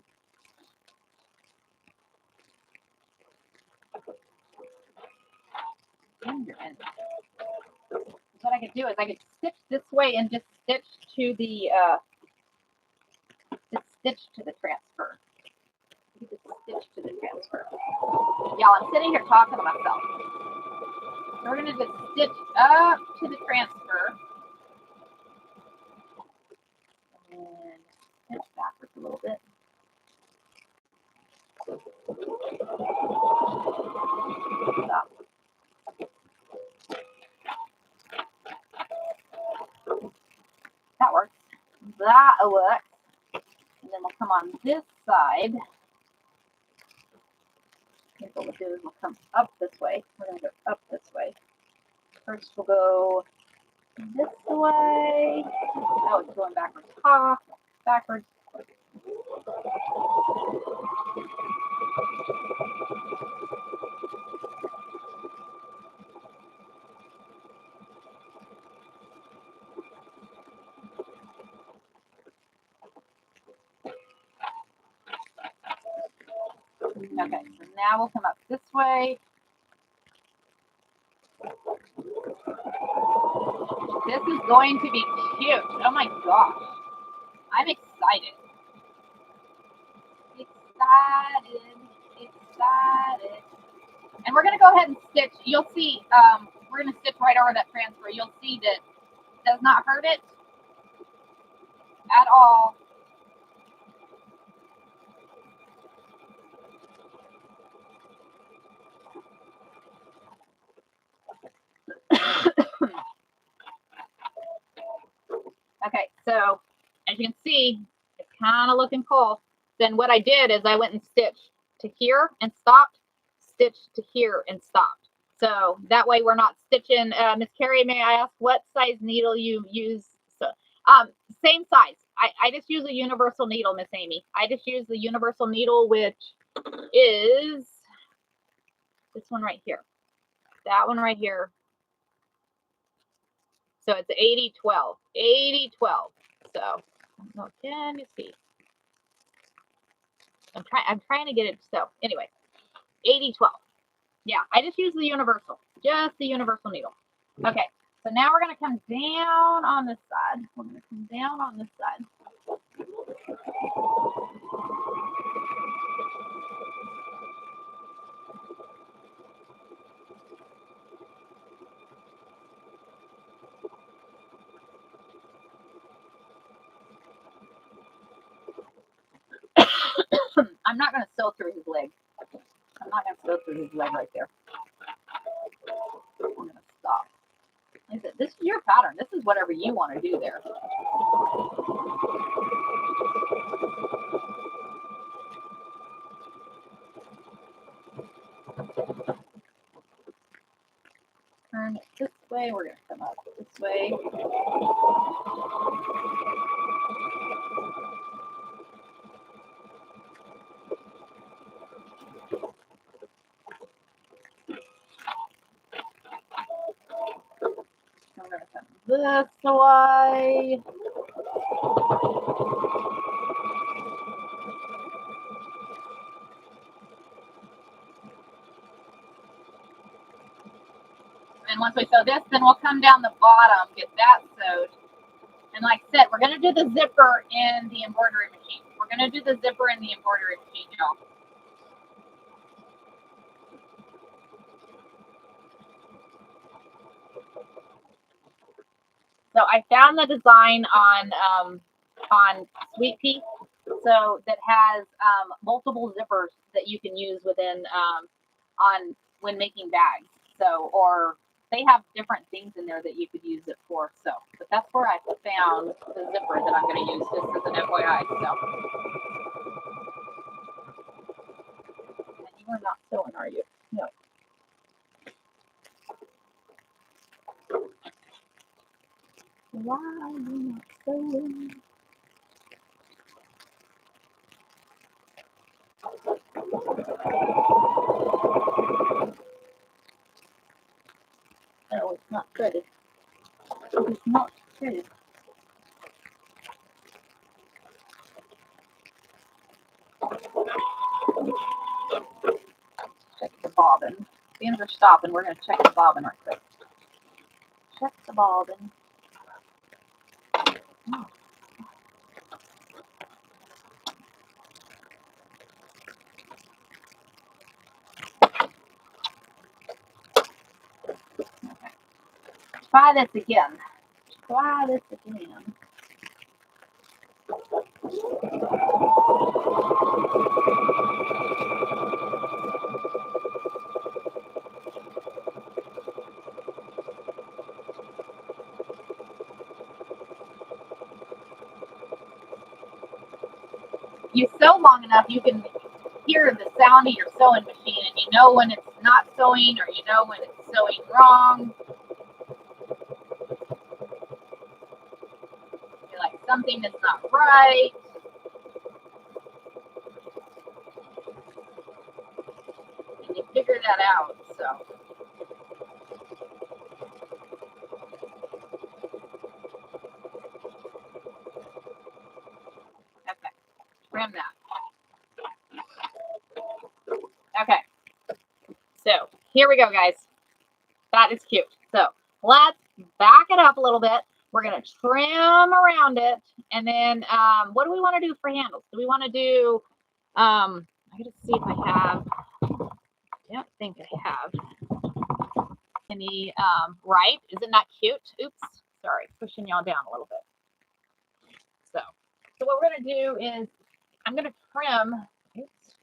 [SPEAKER 1] What I could do is I could stitch this way and just stitch to the transfer. You could stitch to the transfer. Y'all, I'm sitting here talking to myself. So we're gonna just stitch up to the transfer and stitch backwards a little bit. Stop. That works. That works. And then we'll come on this side. Okay, what we'll do is we'll come up this way. We're going to go up this way. First we'll go this way. Oh, it's going backwards. Ha! Backwards. Okay, so now we'll come up this way. This is going to be cute. Oh my gosh. I'm excited. Excited. And we're going to go ahead and stitch. You'll see, we're going to stitch right over that transfer. You'll see that it does not hurt it at all. Okay, so as you can see, it's kind of looking cool. Then what I did is I went and stitched to here and stopped, stitched to here and stopped. So that way we're not stitching. Miss Carrie, may I ask what size needle you use? So, same size. I just use a universal needle, Miss Amy. I just use the universal needle, which is this one right here. That one right here. So it's 80-12. 80-12. So can you see? I'm trying to get it. So anyway, 80-12. Yeah, I just use the universal. Just the universal needle. Okay, so now we're gonna come down on this side. We're gonna come down on this side. I'm not going to sew through his leg. I'm not going to sew through his leg right there. I'm going to stop. Like I said, this is your pattern. This is whatever you want to do there. Turn it this way. We're going to come up this way. this away. And once we sew this, then we'll come down the bottom, get that sewed. And like I said, we're going to do the zipper in the embroidery machine. We're going to do the zipper in the embroidery machine, y'all. So I found the design on Sweet Pea, so that has multiple zippers that you can use within on when making bags. So, or they have different things in there that you could use it for. So, but that's where I found the zipper that I'm going to use just as an FYI. So, and you are not sewing, are you? No. Why are you not sewing? Oh, it's not good. It's not good. Check the bobbin. Things are stopping. We're going to check the bobbin right quick. Check the bobbin. Oh. Okay. Try this again. Try this again. You sew long enough, you can hear the sound of your sewing machine, and you know when it's not sewing, or you know when it's sewing wrong. You're like, something is not right. And you figure that out. So. Okay, trim that. Okay, so here we go, guys. That is cute. So let's back it up a little bit. We're going to trim around it. And then what do we want to do for handles? Do we want to do, I got to see if I have, I don't think I have any, right? Isn't that cute? Oops, sorry, pushing y'all down a little bit. So what we're going to do is I'm going to trim, oops,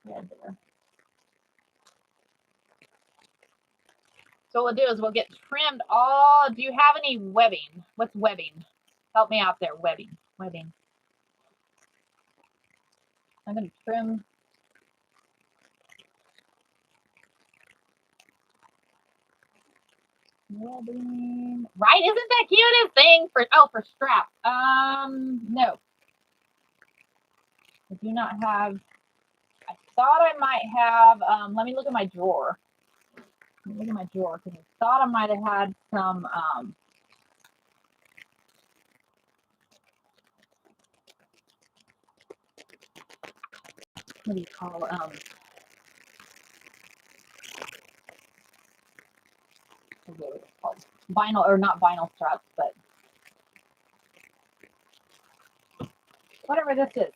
[SPEAKER 1] right there. So what we'll do is we'll get trimmed all. Do you have any webbing? What's webbing? Help me out there. Webbing. Webbing. I'm going to trim. Webbing. Right? Isn't that cutest thing for, oh, for straps? No. I do not have. I thought I might have, let me look at my drawer. Let me look at my drawer because I thought I might have had some, what do you call, vinyl, or not vinyl straps, but whatever this is.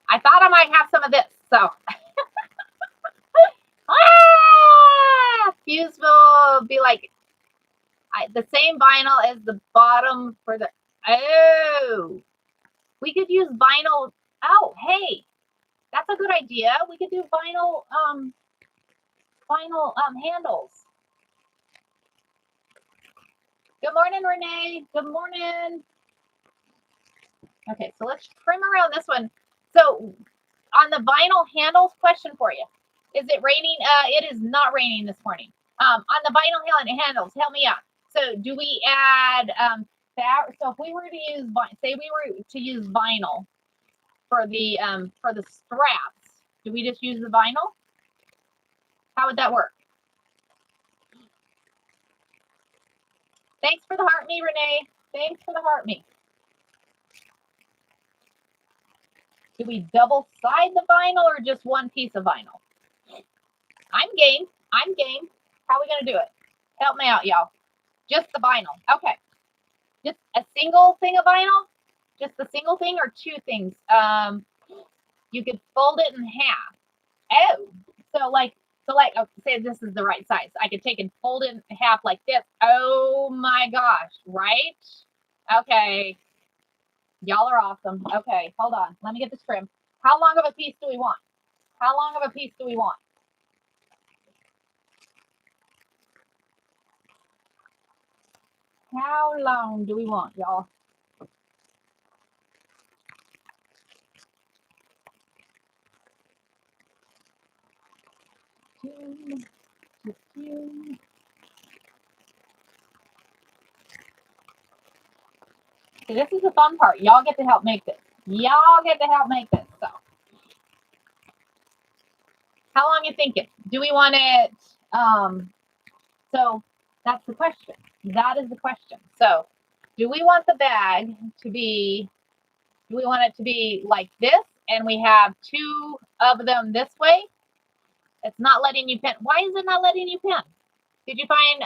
[SPEAKER 1] I thought I might have some of this, so. Fuse will be like the same vinyl as the bottom for the, oh, we could use vinyl. Oh, hey, that's a good idea. We could do vinyl, handles. Good morning, Renee. Good morning. Okay, so let's trim around this one. So on the vinyl handles, question for you. Is it raining? It is not raining this morning. On the vinyl handles, help me out. So do we add fabric? So if we were to use, say we were to use vinyl for the straps, do we just use the vinyl? How would that work? Thanks for the heart me, Renee. Thanks for the heart me. Do we double side the vinyl or just one piece of vinyl? I'm game. I'm game. How are we going to do it? Help me out, y'all. Just the vinyl. Okay. Just a single thing of vinyl? Just a single thing or two things? You could fold it in half. Oh, so say this is the right size. I could take and fold it in half like this. Oh my gosh, right? Okay. Y'all are awesome. Okay, hold on. Let me get this trim. How long of a piece do we want? How long of a piece do we want? How long do we want, y'all? See, this is the fun part. Y'all get to help make this. Y'all get to help make this. So, how long you thinking? Do we want it? So that's the question. That is the question. So, do we want the bag to be? Do we want it to be like this, and we have two of them this way? It's not letting you pin. Why is it not letting you pin? Did you find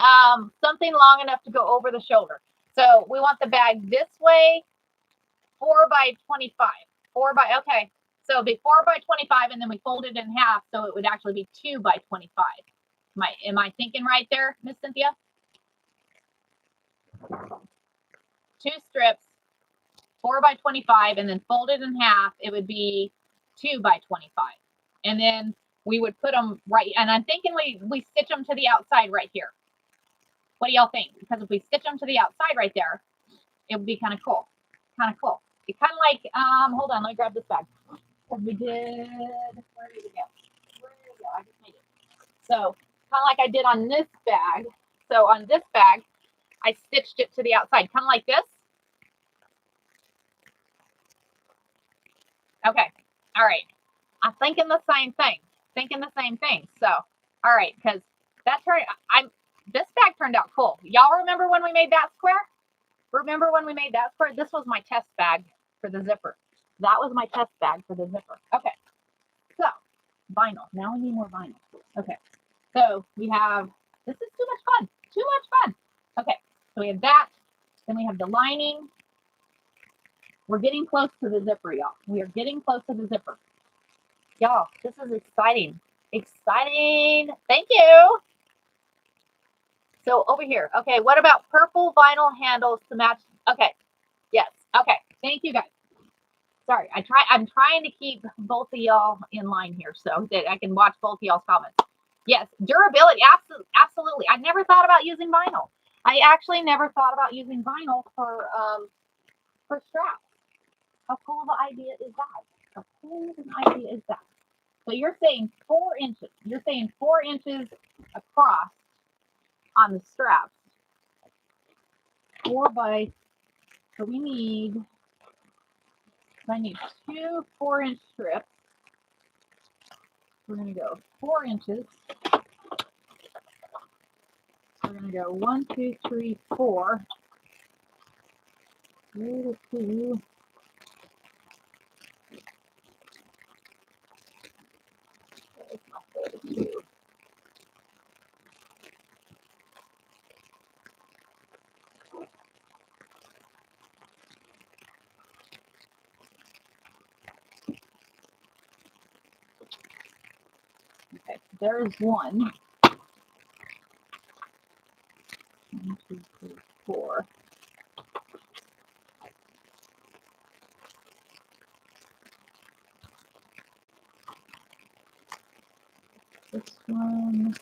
[SPEAKER 1] something long enough to go over the shoulder? So we want the bag this way, 4 by 25. 4 by, okay. So it'd be 4 by 25, and then we fold it in half, so it would actually be 2 by 25. Am I thinking right there, Miss Cynthia? 2 strips, 4 by 25, and then fold it in half. It would be 2 by 25. And then we would put them right, and I'm thinking we stitch them to the outside right here. What do y'all think? Because if we stitch them to the outside right there, it would be kind of cool. Kind of cool. It's kind of like, hold on, let me grab this bag. Because we did, where did it go? I just made it. So kind of like I did on this bag. So on this bag, I stitched it to the outside, kind of like this. Okay. All right. I'm thinking the same thing. So, all right, because this bag turned out cool. Y'all remember when we made that square? Remember when we made that square? This was my test bag for the zipper. That was my test bag for the zipper. Okay. So, vinyl. Now we need more vinyl. Okay. So we have, this is too much fun. Too much fun. Okay. So we have that. Then we have the lining. We're getting close to the zipper, y'all. We are getting close to the zipper. Y'all, this is exciting. Exciting. Thank you. So over here. Okay, what about purple vinyl handles to match? Okay. Yes. Okay. Thank you guys. Sorry, I'm trying to keep both of y'all in line here so that I can watch both of y'all's comments. Yes, durability. Absolutely. I never thought about using vinyl. I actually never thought about using vinyl for straps. How cool of an idea is that? How cool of an idea is that? So you're saying 4 inches. You're saying 4 inches across on the straps. 4 by, so we need, I need 2 4-inch strips. We're going to go 4 inches. We're going to go 1, 2, 3, 4. 2. Okay, there's 1. 1, 2, 3, 4. This one.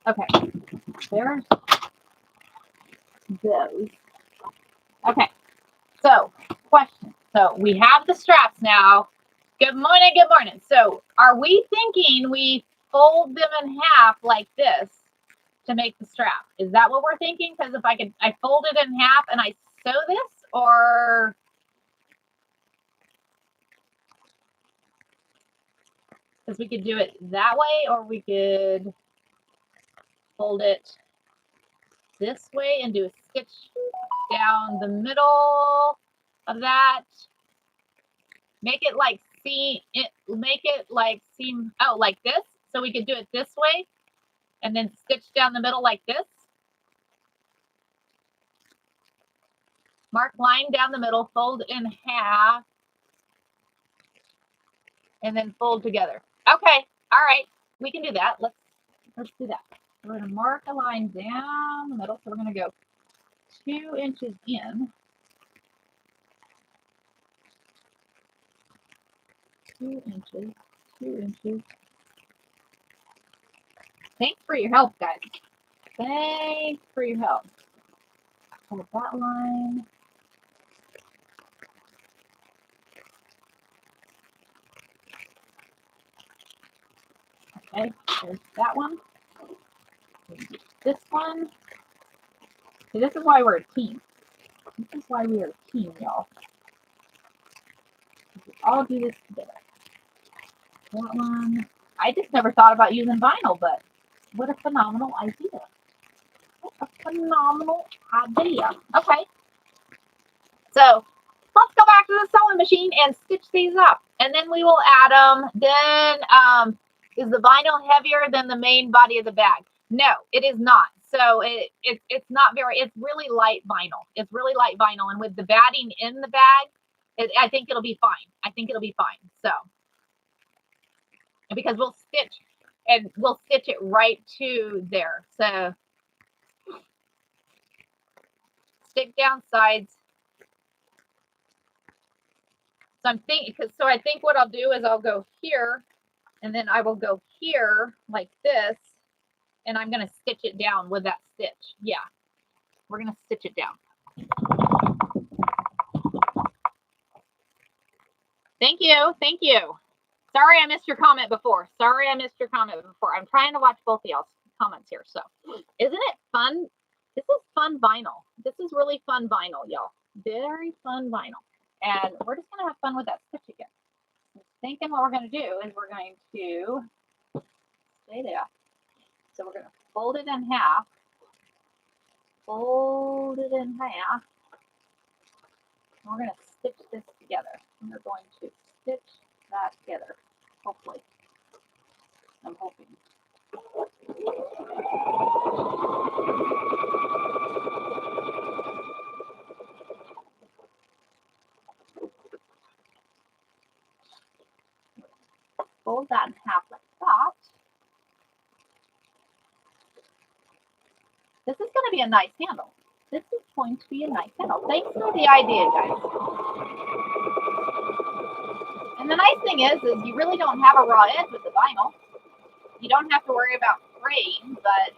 [SPEAKER 1] Okay, there's those. Okay, so question. So we have the straps now. Good morning, good morning. So are we thinking we fold them in half like this to make the strap? Is that what we're thinking? Because if I fold it in half and I sew this, or because we could do it that way, or we could fold it this way and do a stitch down the middle of that. Make it like like this. So we could do it this way and then stitch down the middle like this. Mark line down the middle, fold in half, and then fold together. Okay, all right, we can do that. Let's do that. We're gonna mark a line down the middle. So we're gonna go 2 inches in. 2 inches, 2 inches. Thanks for your help, guys. Thanks for your help. Hold that line. Okay, there's that one. This one. See, this is why we're a team. This is why we are a team, y'all. We all do this together. That one. I just never thought about using vinyl, but what a phenomenal idea. What a phenomenal idea. Okay. So let's go back to the sewing machine and stitch these up. And then we will add them. Then is the vinyl heavier than the main body of the bag? No, it is not. So it's not very, it's really light vinyl. It's really light vinyl. And with the batting in the bag, I think it'll be fine. I think it'll be fine. So, because we'll stitch it right to there. So stick down sides. So I think what I'll do is I'll go here and then I will go here like this and I'm going to stitch it down with that stitch. Yeah, we're going to stitch it down. Thank you. Thank you. Sorry I missed your comment before. I'm trying to watch both of y'all's comments here. So isn't it fun? This is fun vinyl. This is really fun vinyl, y'all. Very fun vinyl. And we're just going to have fun with that stitch again. I'm thinking what we're going to do is we're going to stay there. So we're going to fold it in half. Fold it in half. And we're going to stitch this together. And we're going to stitch that together. Hopefully. I'm hoping. Fold that in half like that. This is going to be a nice handle. This is going to be a nice handle. Thanks for the idea, guys. And the nice thing is you really don't have a raw edge with the vinyl. You don't have to worry about fraying, but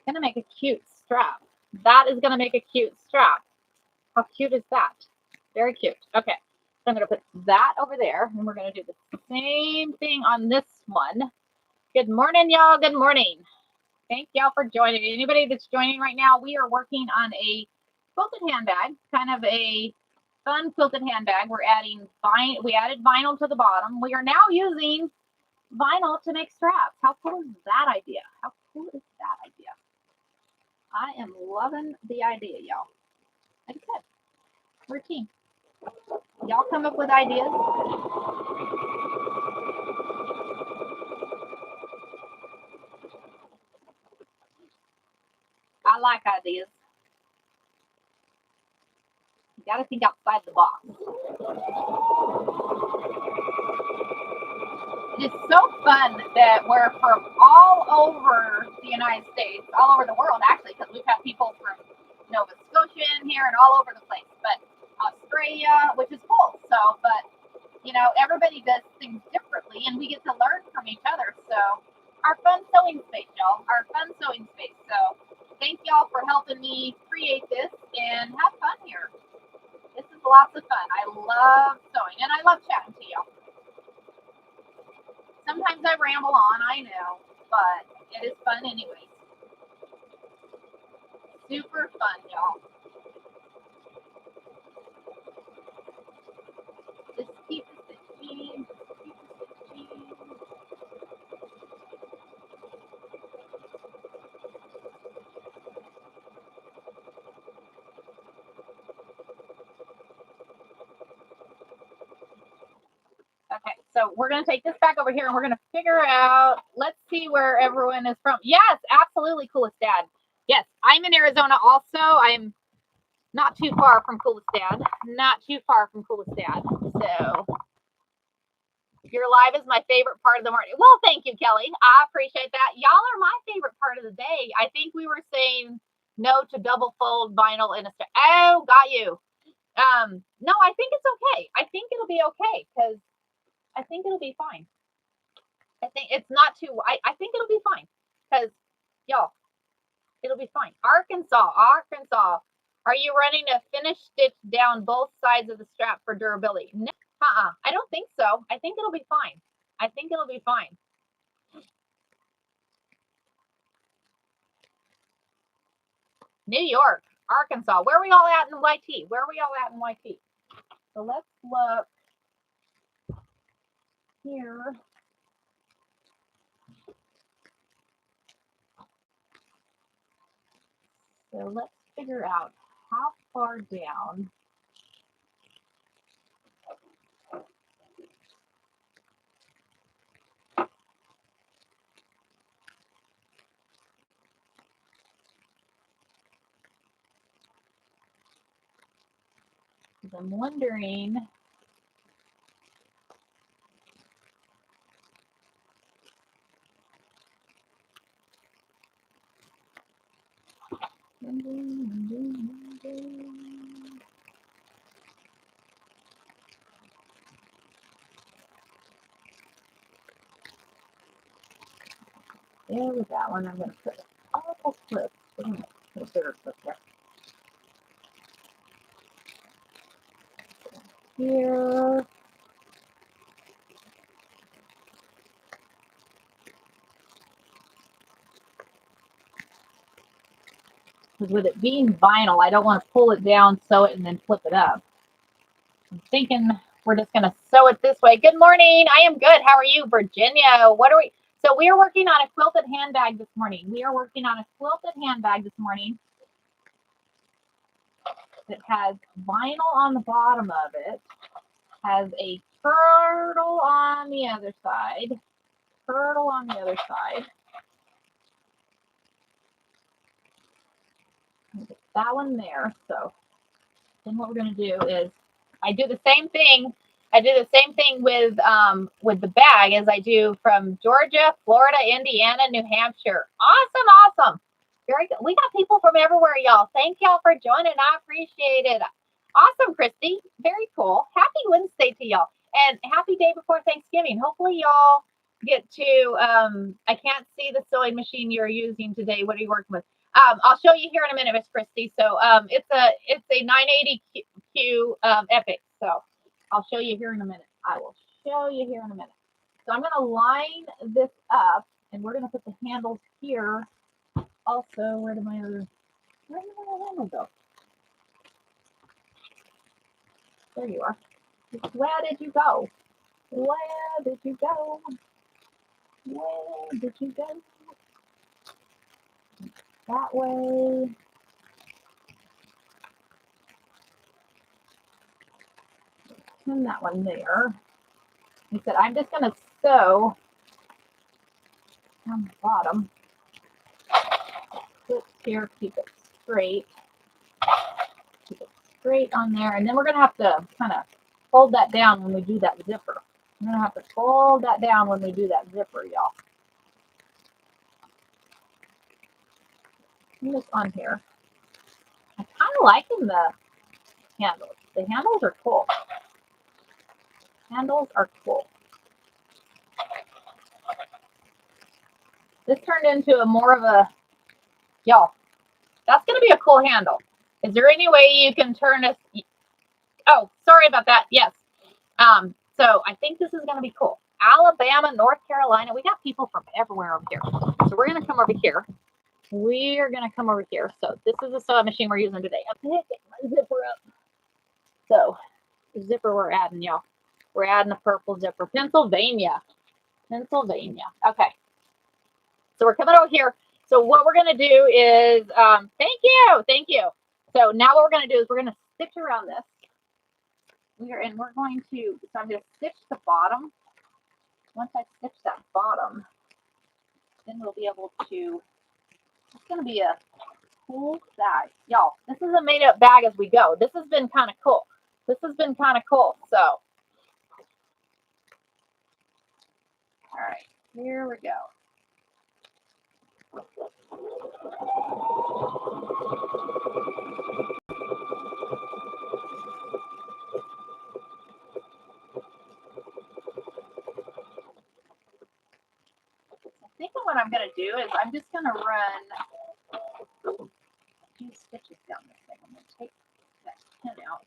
[SPEAKER 1] going to make a cute strap. That is going to make a cute strap. How cute is that? Very cute. Okay, so I'm going to put that over there, and we're going to do the same thing on this one. Good morning, y'all. Good morning. Thank y'all for joining. Anybody that's joining right now, we are working on a quilted handbag, kind of a fun quilted handbag. We added vinyl to the bottom. We are now using vinyl to make straps. How cool is that idea? How cool is that idea? I am loving the idea, y'all. Like I said, we're a team. Y'all come up with ideas? I like ideas. You got to think outside the box. It is so fun that we're from all over the United States, all over the world actually, because we've had people from Nova Scotia in here and all over the place, but Australia, which is cool. So, but you know, everybody does things differently, and we get to learn from each other. So, our fun sewing space, y'all. Our fun sewing space. So, thank y'all for helping me create this and have fun here. This is lots of fun. I love sewing, and I love chatting to y'all. Sometimes I ramble on, I know, but it is fun anyways. Super fun, y'all. Just keep the stitching. Okay, so we're going to take this back over here and we're going to figure out, let's see where everyone is from. Yes, absolutely, Coolest Dad. Yes, I'm in Arizona also. I'm not too far from Coolest Dad. Not too far from Coolest Dad. So your live is my favorite part of the morning. Well, thank you, Kelly. I appreciate that. Y'all are my favorite part of the day. I think we were saying no to double fold vinyl in a stack. Oh, got you. No, I think it's okay. I think it'll be okay because I think it'll be fine. I think it's not too, I think it'll be fine because y'all, it'll be fine. Arkansas. Are you running a finish stitch down both sides of the strap for durability? No, I don't think so. I think it'll be fine. I think it'll be fine. New York, Arkansas. Where are we all at in YT? Where are we all at in YT? So let's look here. So let's figure out how far down. I'm wondering. There we go. And I'm going to put a couple clips. We're going to put a bigger clip there. Here. Because with it being vinyl, I don't want to pull it down, sew it, and then flip it up. I'm thinking we're just going to sew it this way. Good morning. I am good. How are you, Virginia? What are we? So we are working on a quilted handbag this morning. We are working on a quilted handbag this morning. It has vinyl on the bottom of it. Has a turtle on the other side. Turtle on the other side. Get that one there. So then what we're going to do is I do the same thing. I do the same thing with the bag as I do from Georgia, Florida, Indiana, New Hampshire. Awesome. Very good. We got people from everywhere, y'all. Thank y'all for joining. I appreciate it. Awesome, Christy. Very cool. Happy Wednesday to y'all. And happy day before Thanksgiving. Hopefully y'all get to I can't see the sewing machine you're using today. What are you working with? I'll show you here in a minute, Miss Christy. So it's a 980Q Epic. So I'll show you here in a minute. I will show you here in a minute. So I'm going to line this up, and we're going to put the handles here. Also, where did my other handle go? There you are. Where did you go? Where did you go? Where did you go? That way. pin that one there. He said, I'm just going to sew on the bottom. Flip here, keep it straight. Keep it straight on there. And then we're going to have to kind of fold that down when we do that zipper. We're going to have to fold that down when we do that zipper, y'all. Put this on here. I'm kind of liking the handles. The handles are cool. Handles are cool. This turned into a more of a, y'all, that's going to be a cool handle. Is there any way you can turn this? Oh, sorry about that. Yes. So I think this is going to be cool. Alabama, North Carolina. We got people from everywhere over here. So we're going to come over here. We are going to come over here. So this is the sewing machine we're using today. I'm going to get my zipper up. So the zipper we're adding, y'all. We're adding a purple zipper. Pennsylvania. Pennsylvania. Okay. So we're coming over here. So what we're going to do is, thank you. Thank you. So now what we're going to do is we're going to stitch around this. We're going to, so I'm going to stitch the bottom. Once I stitch that bottom, then we'll be able to, it's going to be a cool bag. Y'all, this is a made up bag as we go. This has been kind of cool. This has been kind of cool. So, all right, here we go. I think what I'm going to do is I'm just going to run a few stitches down this thing. I'm going to take that pin out.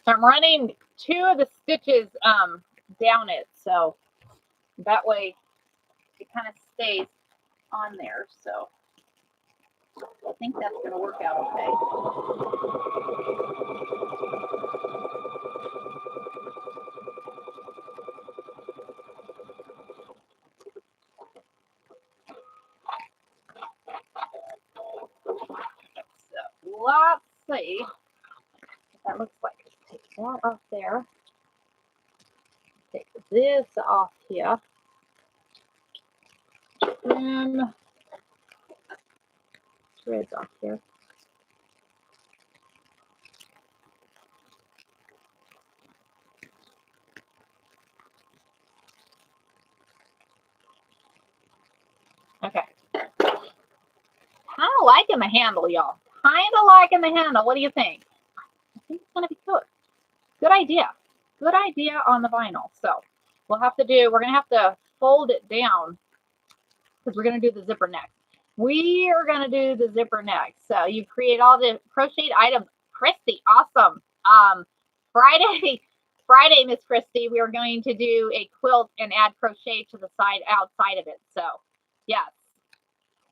[SPEAKER 1] So I'm running 2 of the stitches down it, so that way it kind of stays on there. So I think that's going to work out okay. So let's see what that looks like. Take that off there. Take this off here. Trim threads off here. Okay. Kind of liking the handle, y'all. Kind of liking the handle. What do you think? I think it's going to be good. Good idea. Good idea on the vinyl. So we're going to have to fold it down because we're going to do the zipper next. We are going to do the zipper next. So you create all the crocheted items. Christy, awesome. Friday, Miss Christy, we are going to do a quilt and add crochet to the outside of it. So yes.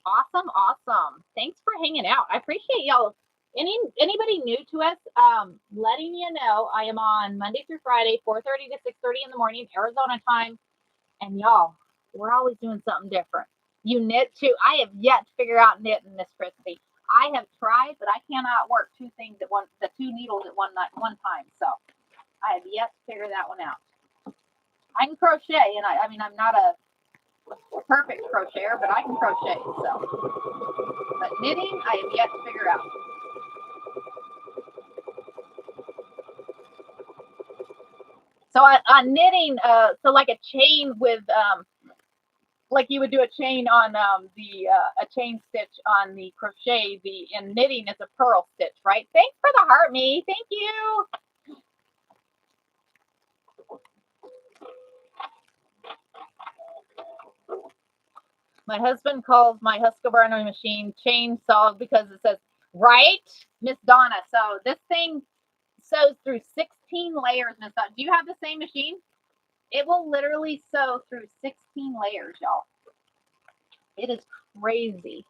[SPEAKER 1] Awesome. Thanks for hanging out. I appreciate y'all. Anybody new to us, letting you know I am on Monday through Friday, 4:30 to 6:30 in the morning, Arizona time. And y'all, we're always doing something different. You knit too. I have yet to figure out knitting, Miss Christy. I have tried, but I cannot work 2 things at one, the 2 needles at one time. So I have yet to figure that one out. I can crochet, and I mean, I'm not a perfect crocheter, but I can crochet. So, but knitting, I have yet to figure out. So on knitting, so like a chain with, like you would do a chain on a chain stitch on the crochet. In knitting, it's a purl stitch, right? Thanks for the heart, me. Thank you. My husband calls my Husqvarna machine chainsaw because it says, right, Miss Donna. So this thing sews through 16 layers, Miss Donna. Do you have the same machine? It will literally sew through 16 layers, y'all. It is crazy.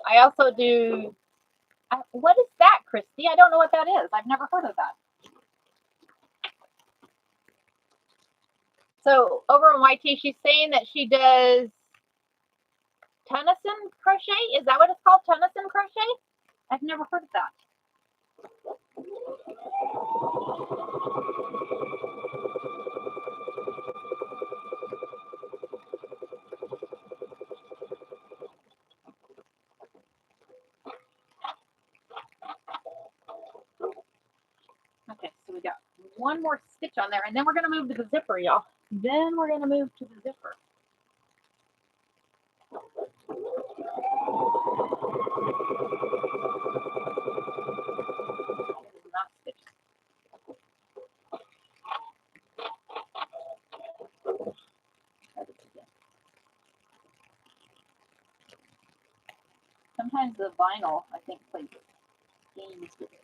[SPEAKER 1] I also do, what is that, Christy? I don't know what that is. I've never heard of that. So over on YT, she's saying that she does Tennyson crochet. Is that what it's called? Tennyson crochet? I've never heard of that. Okay, so we got one more stitch on there, and then we're going to move to the zipper, y'all. Then we're going to move to the zipper. Not stitch. Sometimes the vinyl, I think, plays games with it.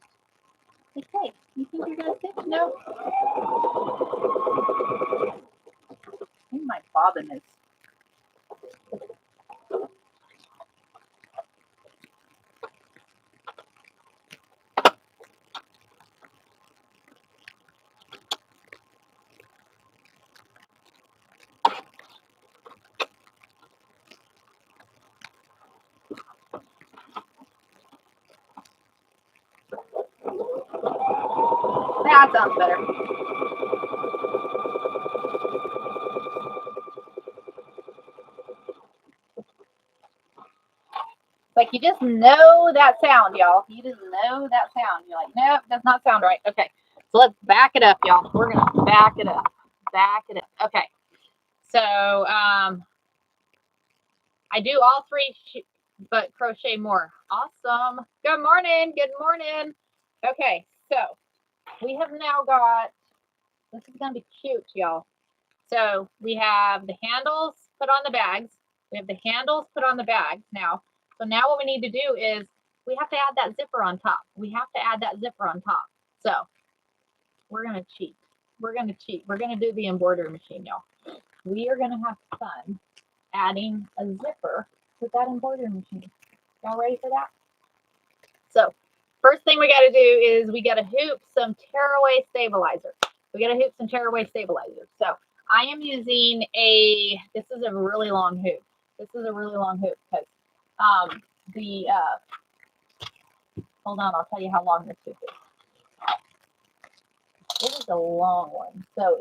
[SPEAKER 1] Okay, you think you're going to stitch? No. I think my bobbin is. That sounds better. Like, you just know that sound, y'all. You just know that sound. You're like, nope, does not sound right. Okay, so let's back it up, y'all. We're going to back it up. Back it up. Okay, so I do all three, but crochet more. Awesome. Good morning. Good morning. Okay, so we have now got, this is going to be cute, y'all. So we have the handles put on the bags. We have the handles put on the bags now. So now what we need to do is we have to add that zipper on top. We have to add that zipper on top. So we're going to cheat. We're going to cheat. We're going to do the embroidery machine, y'all. We are going to have fun adding a zipper with that embroidery machine. Y'all ready for that? So first thing we got to do is we got to hoop some tearaway stabilizer. We got to hoop some tearaway stabilizer. So I am using this is a really long hoop. This is a really long hoop because hold on, I'll tell you how long this hoop is. It is a long one. So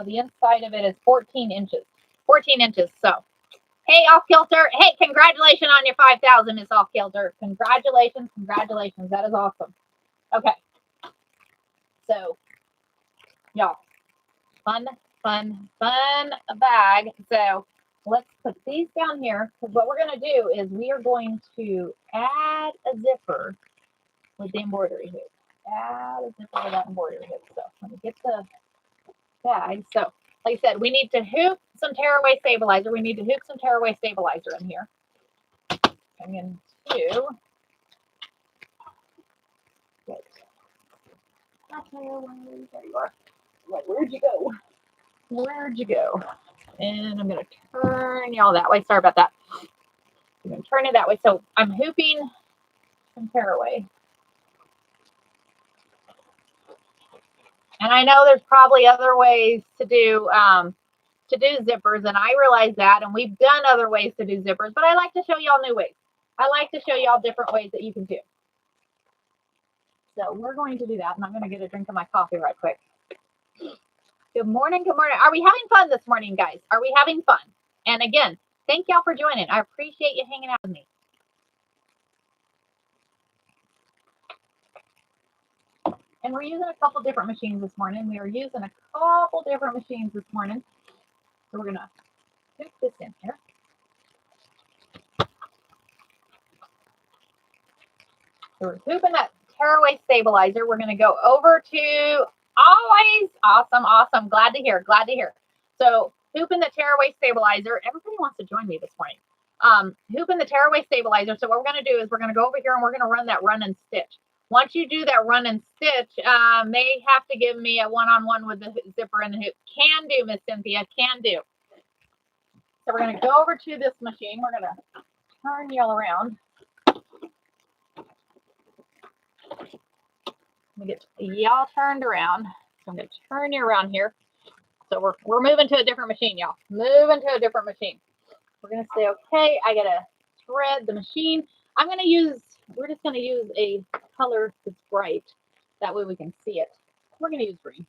[SPEAKER 1] the inside of it is 14 inches. 14 inches. So, hey, Off Kilter. Hey, congratulations on your 5,000, Miss Off Kilter. Congratulations. Congratulations. That is awesome. Okay. So, y'all, fun bag. So let's put these down here because what we're going to do is we are going to add a zipper with the embroidery hoop. Add a zipper with that embroidery hoop. So let me get the bag. So like I said, we need to hoop some tearaway stabilizer. We need to hoop some tearaway stabilizer in here. I'm going to get there you are. Like, where'd you go? Where'd you go? And I'm going to turn y'all that way. Sorry about that. I'm going to turn it that way. So I'm hooping some tearaway. And I know there's probably other ways to do zippers, and I realize that, and we've done other ways to do zippers, but I like to show y'all new ways. I like to show y'all different ways that you can do. So we're going to do that, and I'm going to get a drink of my coffee right quick. Good morning, good morning. Are we having fun this morning, guys? Are we having fun? And again, thank y'all for joining. I appreciate you hanging out with me. And we're using a couple different machines this morning. We are using a couple different machines this morning. So we're gonna stick this in here. So we're hooping that tearaway stabilizer. We're gonna go over to always awesome, awesome. Glad to hear, glad to hear. So hooping the tearaway stabilizer. Everybody wants to join me this morning. Hooping the tearaway stabilizer. So what we're gonna do is we're gonna go over here and we're gonna run that run and stitch. Once you do that run and stitch, may have to give me a one-on-one with the zipper and the hoop. Can do, Miss Cynthia, can do. So we're gonna go over to this machine. We're gonna turn y'all around. Let me get y'all turned around. So I'm gonna turn you around here. So we're moving to a different machine, y'all. Moving to a different machine. We're gonna say, okay, I gotta thread the machine. We're just gonna use a color that's bright. That way we can see it. We're gonna use green.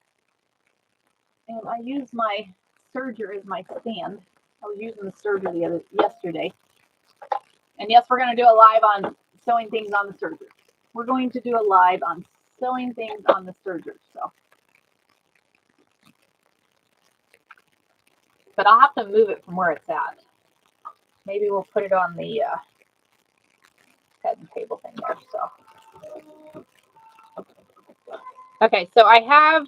[SPEAKER 1] And I use my serger as my stand. I was using the serger yesterday. And yes, we're gonna do a live on sewing things on the serger. We're going to do a live on sewing things on the serger. So, but I'll have to move it from where it's at. Maybe we'll put it on the head and table thing there. So, okay. So I have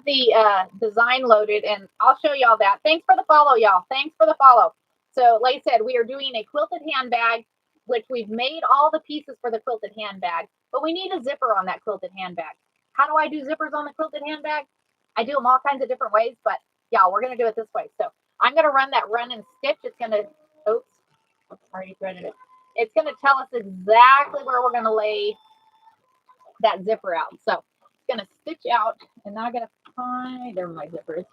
[SPEAKER 1] the design loaded, and I'll show y'all that. Thanks for the follow, y'all. Thanks for the follow. So, like I said, we are doing a quilted handbag, which we've made all the pieces for the quilted handbag, but we need a zipper on that quilted handbag. How do I do zippers on the quilted handbag? I do them all kinds of different ways, but y'all, we're gonna do it this way. So I'm gonna run that run and stitch. It's gonna, oops, already threaded it. It's gonna tell us exactly where we're gonna lay that zipper out. So it's gonna stitch out, and now I'm gonna find, there my zipper is.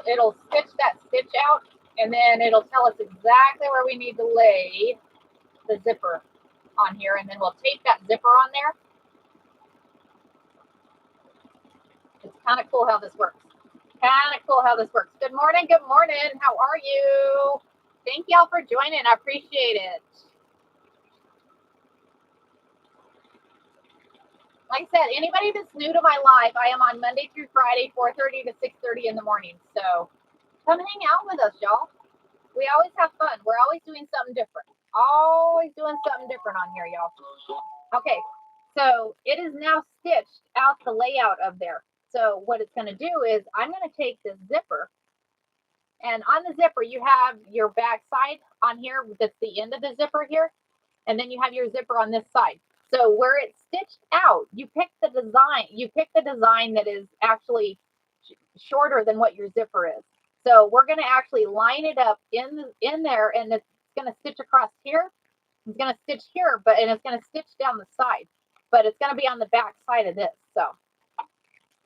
[SPEAKER 1] It'll stitch that stitch out, and then it'll tell us exactly where we need to lay the zipper on here, and then we'll tape that zipper on there. It's kind of cool how this works. Good morning, good morning. How are you? Thank y'all for joining. I appreciate it. Like I said, anybody that's new to my life, I am on Monday through Friday, 4:30 to 6:30 in the morning. So come hang out with us, y'all. We always have fun. We're always doing something different. Always doing something different on here, y'all. Okay, so it is now stitched out the layout of there. So what it's going to do is I'm going to take this zipper, and on the zipper you have your back side on here. That's the end of the zipper here, and then you have your zipper on this side. So where it's stitched out, you pick the design. You pick the design that is actually shorter than what your zipper is. So we're going to actually line it up in there, and it's going to stitch across here. It's going to stitch here, and it's going to stitch down the side, but it's going to be on the back side of this. So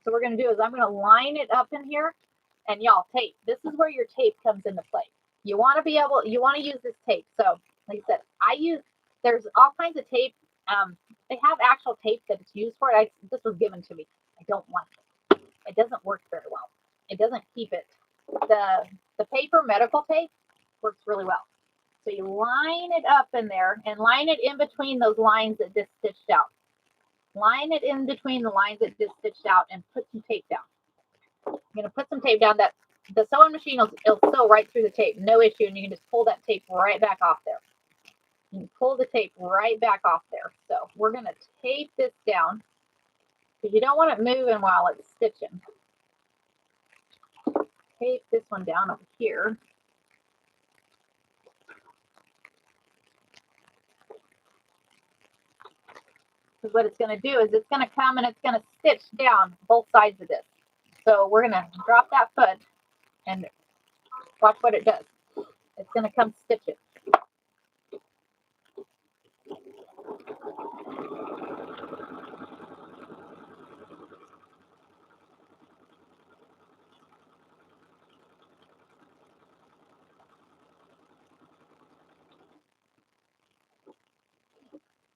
[SPEAKER 1] what we're going to do is I'm going to line it up in here, and y'all, tape. This is where your tape comes into play. You want to use this tape. So like I said, there's all kinds of tape. They have actual tape that it's used for it. This was given to me. I don't want it. It doesn't work very well. It doesn't keep it. The paper medical tape works really well. So you line it up in there and line it in between those lines that just stitched out. Line it in between the lines that just stitched out and put some tape down. I'm going to put some tape down. That the sewing machine will sew right through the tape, no issue, and you can just pull that tape right back off there. You can pull the tape right back off there. So we're going to tape this down because you don't want it moving while it's stitching. Tape this one down over here. Because what it's going to do is it's going to come and it's going to stitch down both sides of this. So we're going to drop that foot and watch what it does. It's going to come stitch it.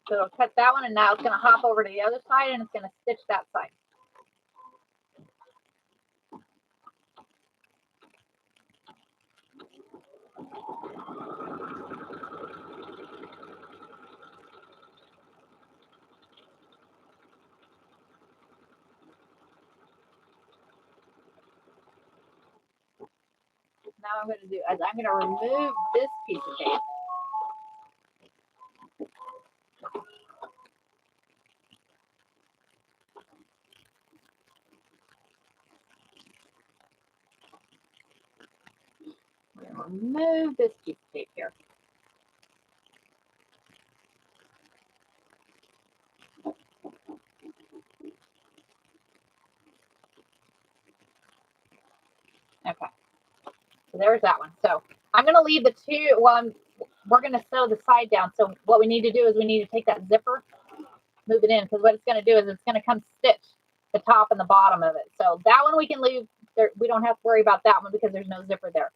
[SPEAKER 1] So it'll cut that one, and now it's going to hop over to the other side, and it's going to stitch that side. Now I'm going to do is I'm going to remove this piece of tape. We're going to remove this piece of tape here. Okay, so there's that one. So I'm going to leave the two. Well, we're going to sew the side down. So what we need to do is we need to take that zipper, move it in, because what it's going to do is it's going to come stitch the top and the bottom of it. So that one we can leave there. We don't have to worry about that one because there's no zipper there.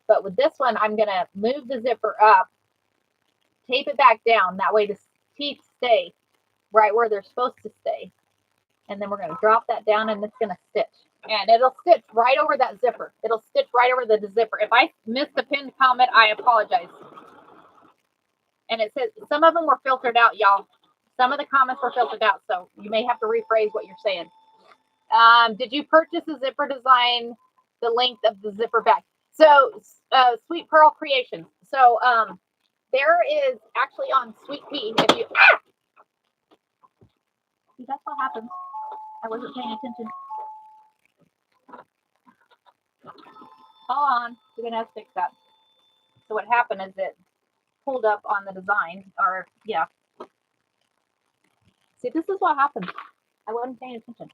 [SPEAKER 1] But with this one, I'm going to move the zipper up, tape it back down. That way the teeth stay right where they're supposed to stay. And then we're going to drop that down and it's going to stitch. And it'll stitch right over that zipper. It'll stitch right over the zipper. If I missed the pinned comment, I apologize. And it says some of them were filtered out, y'all. Some of the comments were filtered out, so you may have to rephrase what you're saying. Did you purchase a zipper design, the length of the zipper back? So, Sweet Pearl Creations. So, there is actually on Sweet Pea. If you, see, that's what happens. I wasn't paying attention. Hold on, we're gonna have to fix that. So what happened is it pulled up on the design, or yeah. See, this is what happened. I wasn't paying attention.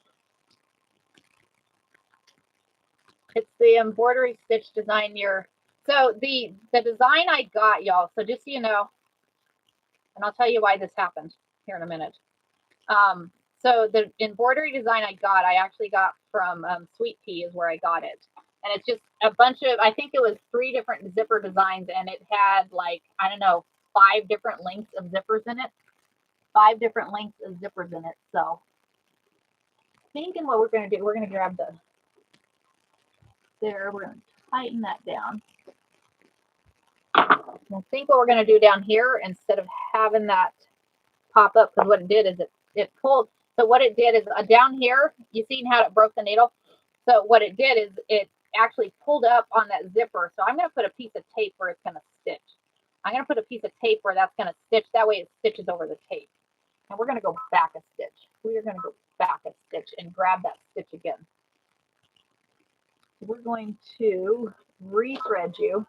[SPEAKER 1] It's the embroidery stitch design near. So the design I got, y'all. So just so you know, and I'll tell you why this happened here in a minute. So the embroidery design I actually got from Sweet Pea is where I got it. And it's just a bunch of, I think it was 3 different zipper designs, and it had like, I don't know, 5 different lengths of zippers in it. 5 different lengths of zippers in it. So thinking what we're going to do, we're going to grab the, there, we're going to tighten that down. And I think what we're going to do down here, instead of having that pop up, because what it did is it pulled. So what it did is down here, you seen how it broke the needle? So what it did is it actually pulled up on that zipper. So I'm going to put a piece of tape where it's going to stitch. I'm going to put a piece of tape where that's going to stitch. That way it stitches over the tape. And we're going to go back a stitch. We are going to go back a stitch and grab that stitch again. We're going to rethread you.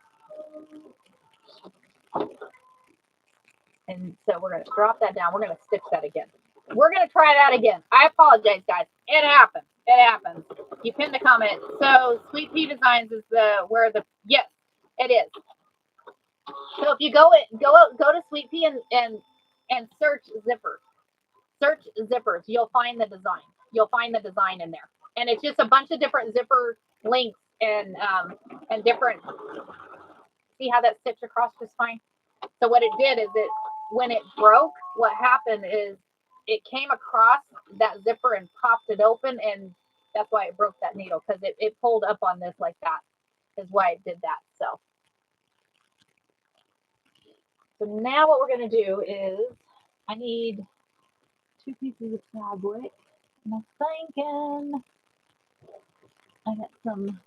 [SPEAKER 1] And so we're going to drop that down. We're going to stitch that again. We're going to try that again. I apologize, guys. It happens. It happens. You pinned the comment. So Sweet Pea Designs is where the, yes, it is. So if you go to Sweet Pea and search zippers. Search zippers. You'll find the design. You'll find the design in there. And it's just a bunch of different zipper lengths and different, see how that stitched across just fine? So what it did is when it broke, what happened is it came across that zipper and popped it open, and that's why it broke that needle, because it pulled up on this like that is why it did that. So now what we're going to do is I need 2 pieces of fabric, and I'm thinking I got some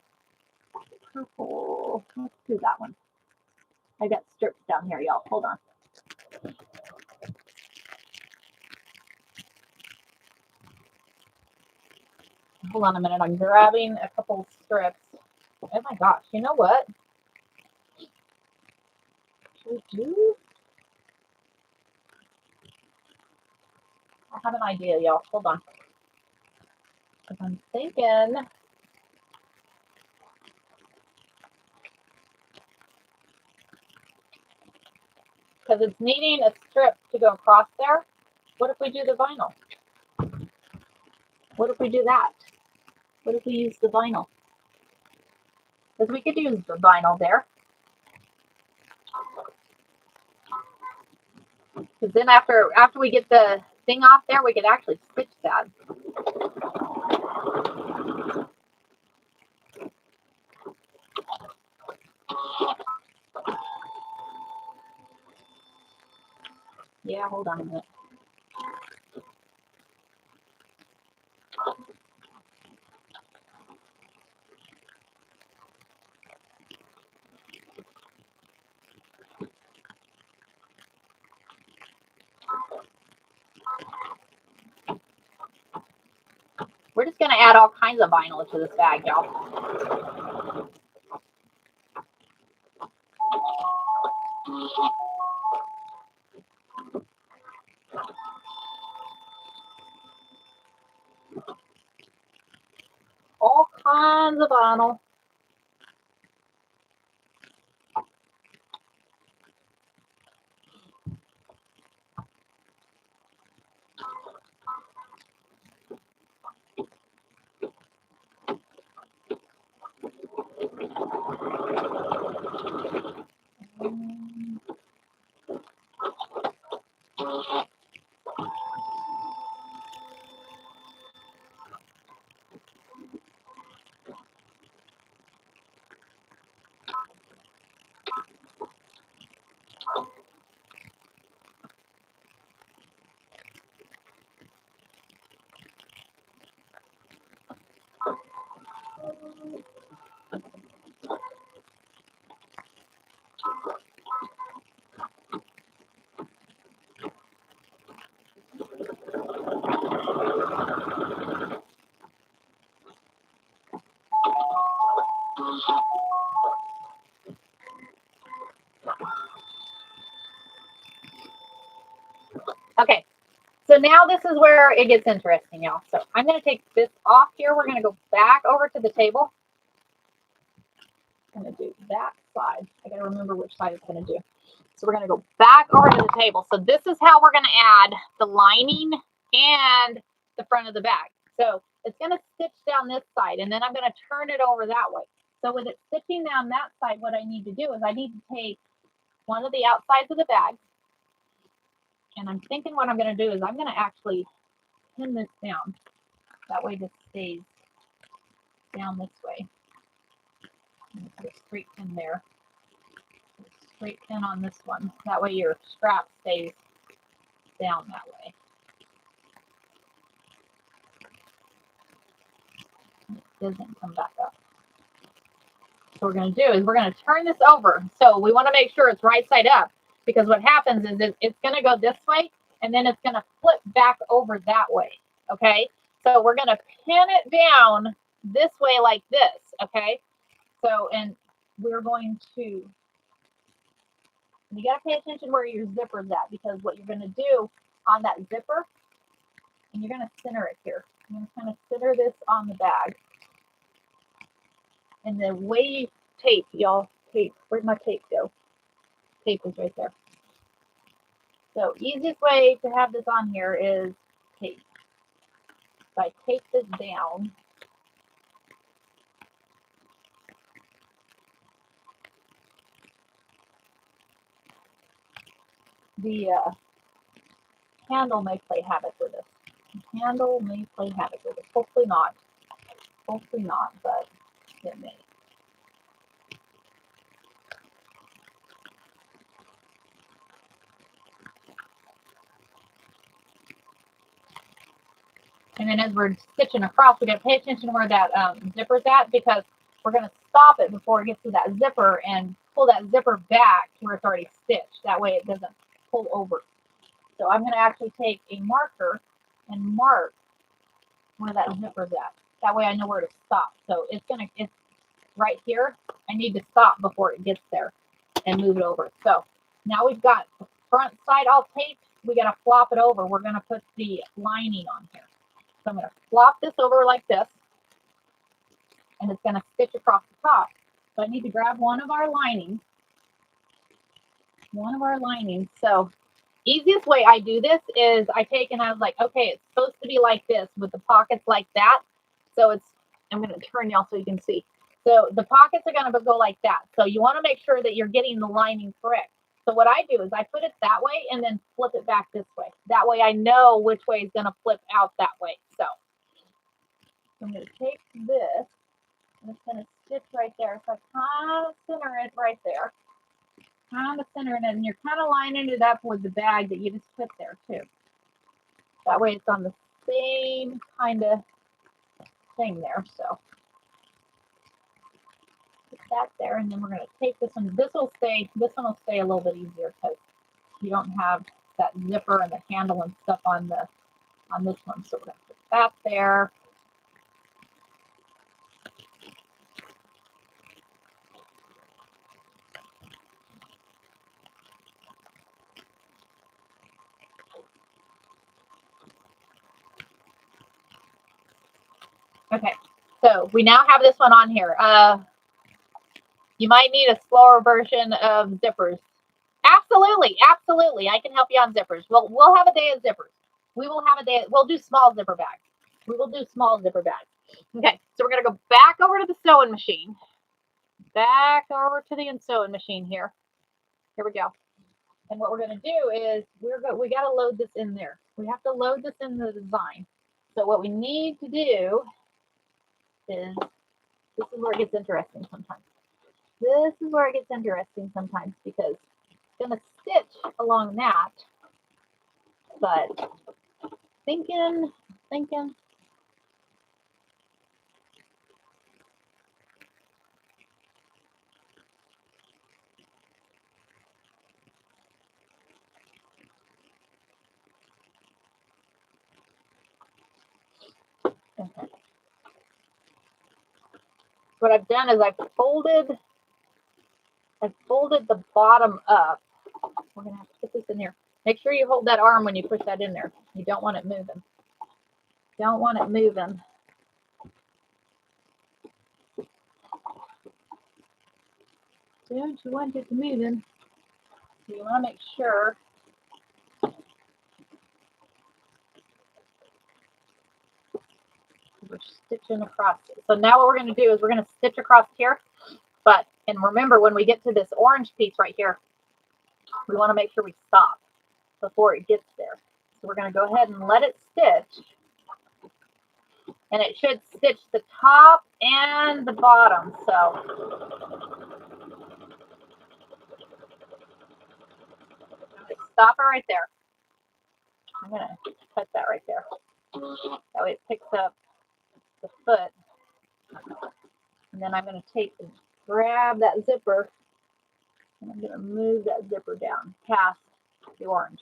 [SPEAKER 1] purple. Let's do that one. I got strips down here, y'all. Hold on. Hold on a minute. I'm grabbing a couple strips. Oh my gosh. You know what? Should we do? I have an idea, y'all. Hold on. Because I'm thinking. Because it's needing a strip to go across there. What if we do the vinyl? What if we do that? What if we use the vinyl? Because we could use the vinyl there. Because then after we get the thing off there, we could actually stitch that. Yeah, hold on a minute. We're just going to add all kinds of vinyl to this bag, y'all. All kinds of vinyl. Okay, so now this is where it gets interesting, y'all. So I'm going to take this off here. We're going to go back over to the table. I'm going to do that side. I got to remember which side it's going to do. So we're going to go back over to the table. So this is how we're going to add the lining and the front of the bag. So it's going to stitch down this side, and then I'm going to turn it over that way. So with it stitching down that side, what I need to do is I need to take one of the outsides of the bag, and I'm thinking what I'm going to do is I'm going to actually pin this down. That way this stays down this way. Put a straight pin there. Put a straight pin on this one. That way your strap stays down that way. It doesn't come back up. So what we're going to do is we're going to turn this over. So we want to make sure it's right side up, because what happens is it's going to go this way, and then it's going to flip back over that way. Okay. So we're going to pin it down this way like this. Okay. So, and we're going to, you got to pay attention where your zipper's at, because what you're going to do on that zipper, and you're going to center it here. I'm going to kind of center this on the bag. And the way you tape, y'all, tape, where'd my tape go? Tape is right there. So easiest way to have this on here is tape. So I tape this down. The handle may play havoc with this. The handle may play havoc with it. Hopefully not. Hopefully not, but it may. And then as we're stitching across, we got to pay attention to where that zipper's at, because we're going to stop it before it gets to that zipper and pull that zipper back to where it's already stitched. That way it doesn't pull over. So I'm going to actually take a marker and mark where that zipper's at. That way I know where to stop. So it's right here. I need to stop before it gets there and move it over. So now we've got the front side all taped. We got to flop it over. We're going to put the lining on here. So I'm going to flop this over like this, and it's going to stitch across the top. So I need to grab one of our linings. So easiest way I do this is I take and I was like, okay, it's supposed to be like this with the pockets like that. So I'm going to turn y'all so you can see. So the pockets are going to go like that. So you want to make sure that you're getting the lining correct. So what I do is I put it that way and then flip it back this way. That way I know which way is going to flip out that way. So I'm going to take this, and it's going to stitch right there. So I kind of center it right there. Kind of centering it, and you're kind of lining it up with the bag that you just put there too. That way it's on the same kind of thing there. So put that there, and then we're going to take this one. This one will stay a little bit easier because you don't have that zipper and the handle and stuff on this one. So we're going to put that there. Okay, so we now have this one on here. You might need a slower version of zippers. Absolutely, absolutely. I can help you on zippers. We'll have a day of zippers. We will have a day. We'll do small zipper bags. We will do small zipper bags. Okay, so we're gonna go back over to the sewing machine. Back over to the sewing machine here. Here we go. And what we're gonna do is we gotta load this in there. We have to load this in the design. So what we need to do is, this is where it gets interesting sometimes. This is where it gets interesting sometimes because it's going to stitch along that, but thinking. Okay. What I've done is I've folded the bottom up. We're going to have to put this in here. Make sure you hold that arm when you push that in there. You don't want it moving. Don't want it moving. Don't you want it moving? So you want to make sure we're stitching across it. So now what we're going to do is we're going to stitch across here. And remember, when we get to this orange piece right here, we want to make sure we stop before it gets there. So we're going to go ahead and let it stitch. And it should stitch the top and the bottom. So stop it right there. I'm going to cut that right there. That way it picks up the foot. And then I'm going to take and grab that zipper. And I'm going to move that zipper down past the orange.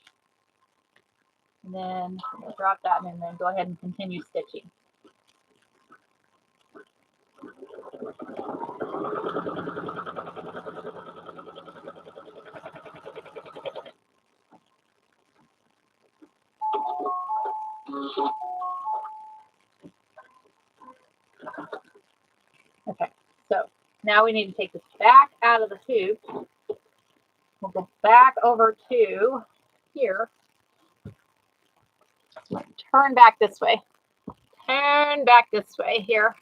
[SPEAKER 1] And then I'm going to drop that and then go ahead and continue stitching. Okay, so now we need to take this back out of the hoop. We'll go back over to here. Turn back this way. Turn back this way here.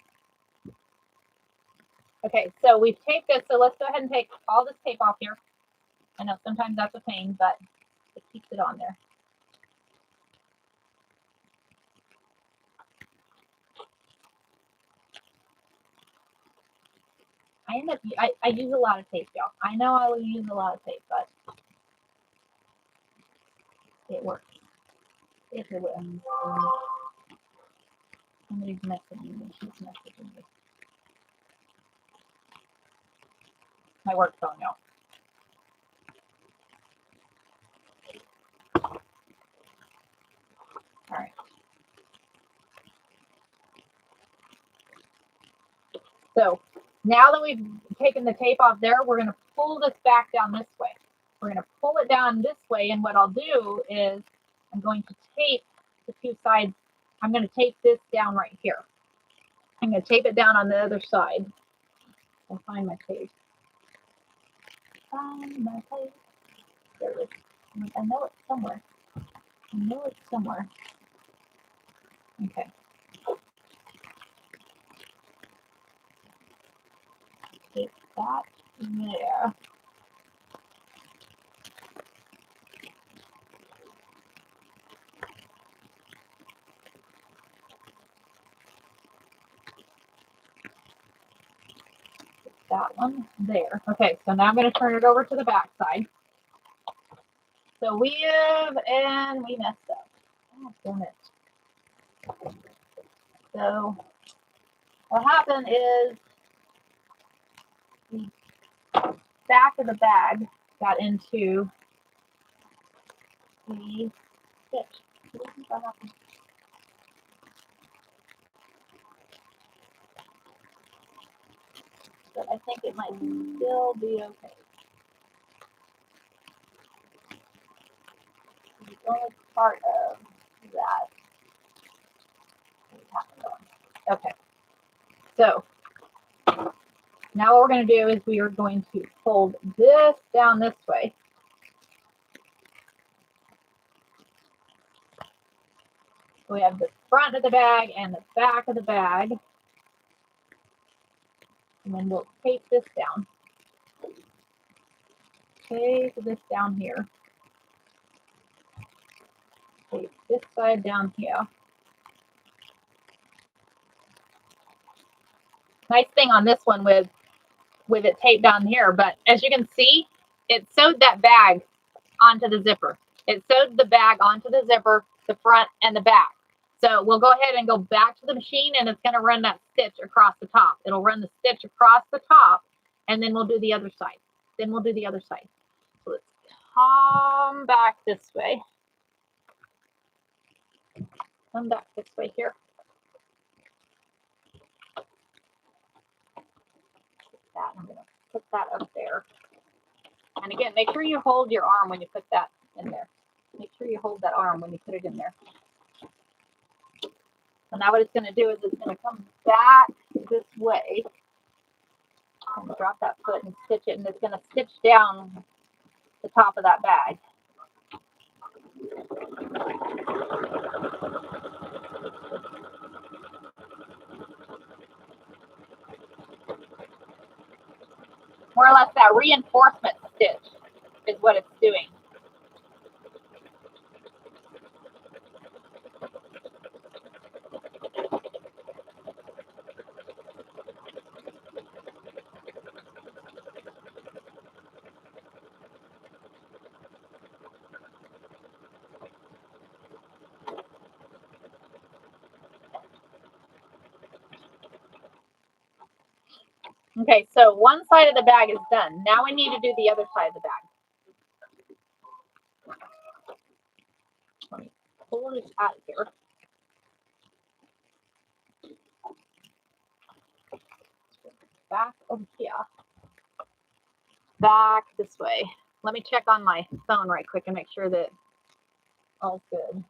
[SPEAKER 1] Okay, so we've taped this, so let's go ahead and take all this tape off here. I know sometimes that's a pain, but it keeps it on there. I use a lot of tape, y'all. I know I will use a lot of tape, but it works. It will. Somebody's messaging me. She's messaging me. My work phone, y'all. All right. So now that we've taken the tape off there, we're going to pull this back down this way. We're going to pull it down this way, and what I'll do is I'm going to tape the two sides. I'm going to tape this down right here. I'm going to tape it down on the other side. I'll find my tape. Find my tape. There it is. I know it's somewhere. I know it's somewhere. Okay. Tape that there. That one there. Okay, so now I'm going to turn it over to the back side. So weave and we messed up. Oh, damn it. So what happened is the back of the bag got into the stitch. What happened? But I think it might still be okay. It's only part of that. Okay. So now what we're going to do is we are going to fold this down this way. We have the front of the bag and the back of the bag. And then we'll tape this down. Tape this down here. Tape this side down here. Nice thing on this one with it taped down here, but as you can see, it sewed that bag onto the zipper. It sewed the bag onto the zipper, the front and the back. So we'll go ahead and go back to the machine, and it's going to run that stitch across the top. It'll run the stitch across the top, and then we'll do the other side. Then we'll do the other side. So let's come back this way. Come back this way here. I'm going to put that up there. And again, make sure you hold your arm when you put that in there. Make sure you hold that arm when you put it in there. So now what it's going to do is it's going to come back this way. I'm going to drop that foot and stitch it, and it's going to stitch down the top of that bag. More or less that reinforcement stitch is what it's doing. Okay, so one side of the bag is done. Now we need to do the other side of the bag. Let me pull this out of here. Back over here. Back this way. Let me check on my phone right quick and make sure that all's good.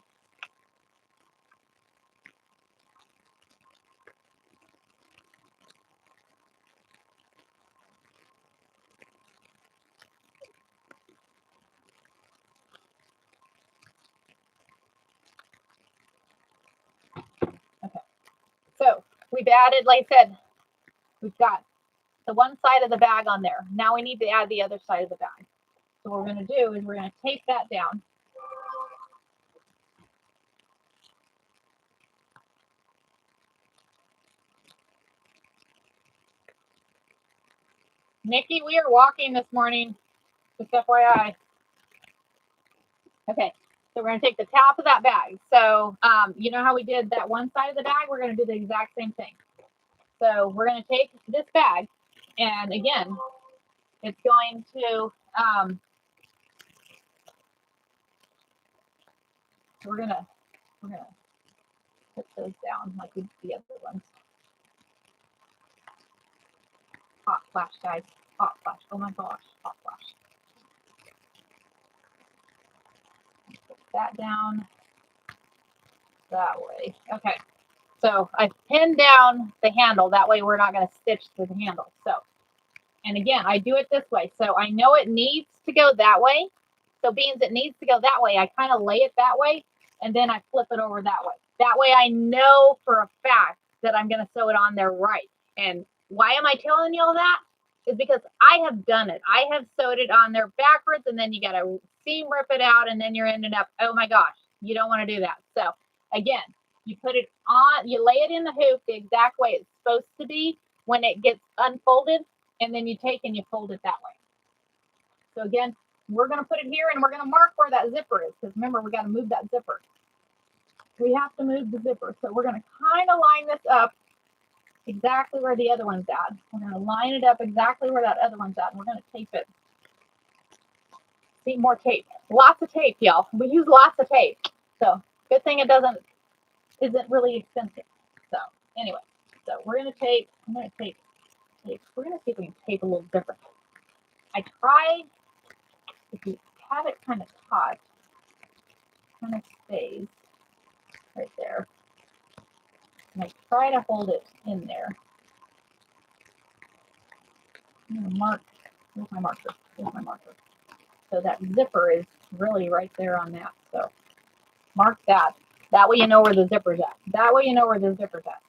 [SPEAKER 1] Okay. So we've added, like I said, we've got the one side of the bag on there. Now we need to add the other side of the bag. So what we're going to do is we're going to tape that down. Nikki, we are walking this morning, just FYI. Okay, so we're going to take the top of that bag. So you know how we did that one side of the bag? We're going to do the exact same thing. So we're going to take this bag, and again, it's going to, we're gonna put those down like we did the other ones. Hot flash, guys. Hot flash. Oh my gosh. Hot flash. Put that down that way. Okay. So I pinned down the handle. That way we're not going to stitch to the handle. So, and again, I do it this way. So I know it needs to go that way. So being it needs to go that way, I kind of lay it that way, and then I flip it over that way. That way I know for a fact that I'm going to sew it on there right. And why am I telling you all that? Is because I have done it. I have sewed it on there backwards, and then you got to seam rip it out, and then you're ending up, oh my gosh, you don't want to do that. So again, you put it on, you lay it in the hoop the exact way it's supposed to be when it gets unfolded, and then you take and you fold it that way. So again, we're going to put it here, and we're going to mark where that zipper is, because remember, we got to move that zipper. We have to move the zipper. So we're going to kind of line this up exactly where the other one's at. We're going to line it up exactly where that other one's at, and we're going to tape it. See, more tape. Lots of tape, y'all. We use lots of tape. So good thing it isn't really expensive. So anyway, so we're going to tape. I'm going to tape. We're going to see if we can tape a little different. I tried, if you have it kind of taut, kind of stays right there. And I try to hold it in there. I'm gonna mark. Where's my marker? Where's my marker? So that zipper is really right there on that. So mark that. That way you know where the zipper's at. That way you know where the zipper's at.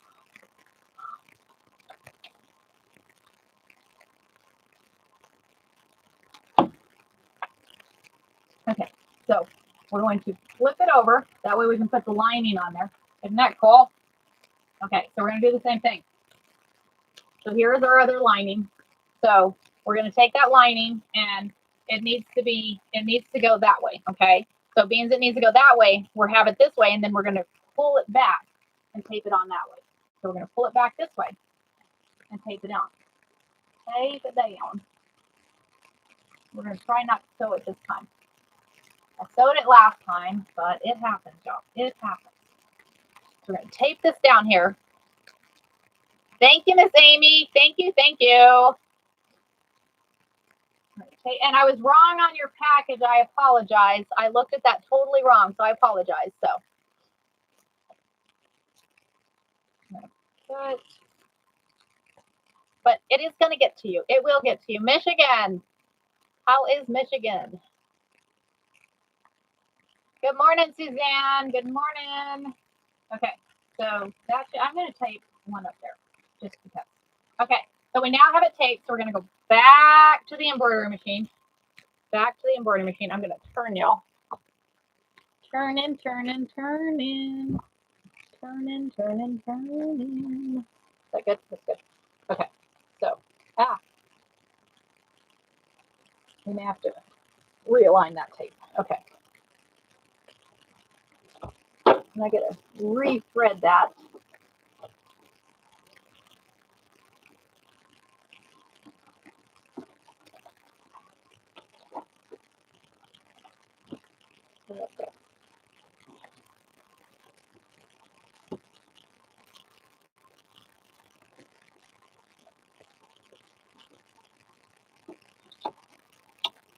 [SPEAKER 1] Okay, so we're going to flip it over. That way we can put the lining on there. Isn't that cool? Okay, so we're going to do the same thing. So here's our other lining. So we're going to take that lining and it needs to go that way, okay? So being it needs to go that way, we'll have it this way, and then we're going to pull it back and tape it on that way. So we're going to pull it back this way and tape it on. Tape it down. We're going to try not to sew it this time. I sewed it last time, but it happens, y'all. It happens. So we're going to tape this down here. Thank you, Miss Amy. Thank you, thank you. Okay, and I was wrong on your package. I apologize. I looked at that totally wrong, so I apologize. So, but it is going to get to you. It will get to you. Michigan. How is Michigan? Good morning, Suzanne. Good morning. Okay, so that's, I'm going to tape one up there just because. Okay, so we now have it taped. So we're going to go back to the embroidery machine. Back to the embroidery machine. I'm going to turn y'all. Turning, turning, turning. Turning, turning, turning. Is that good? That's good. Okay, so, we may have to realign that tape. Okay. And I gotta re-thread that.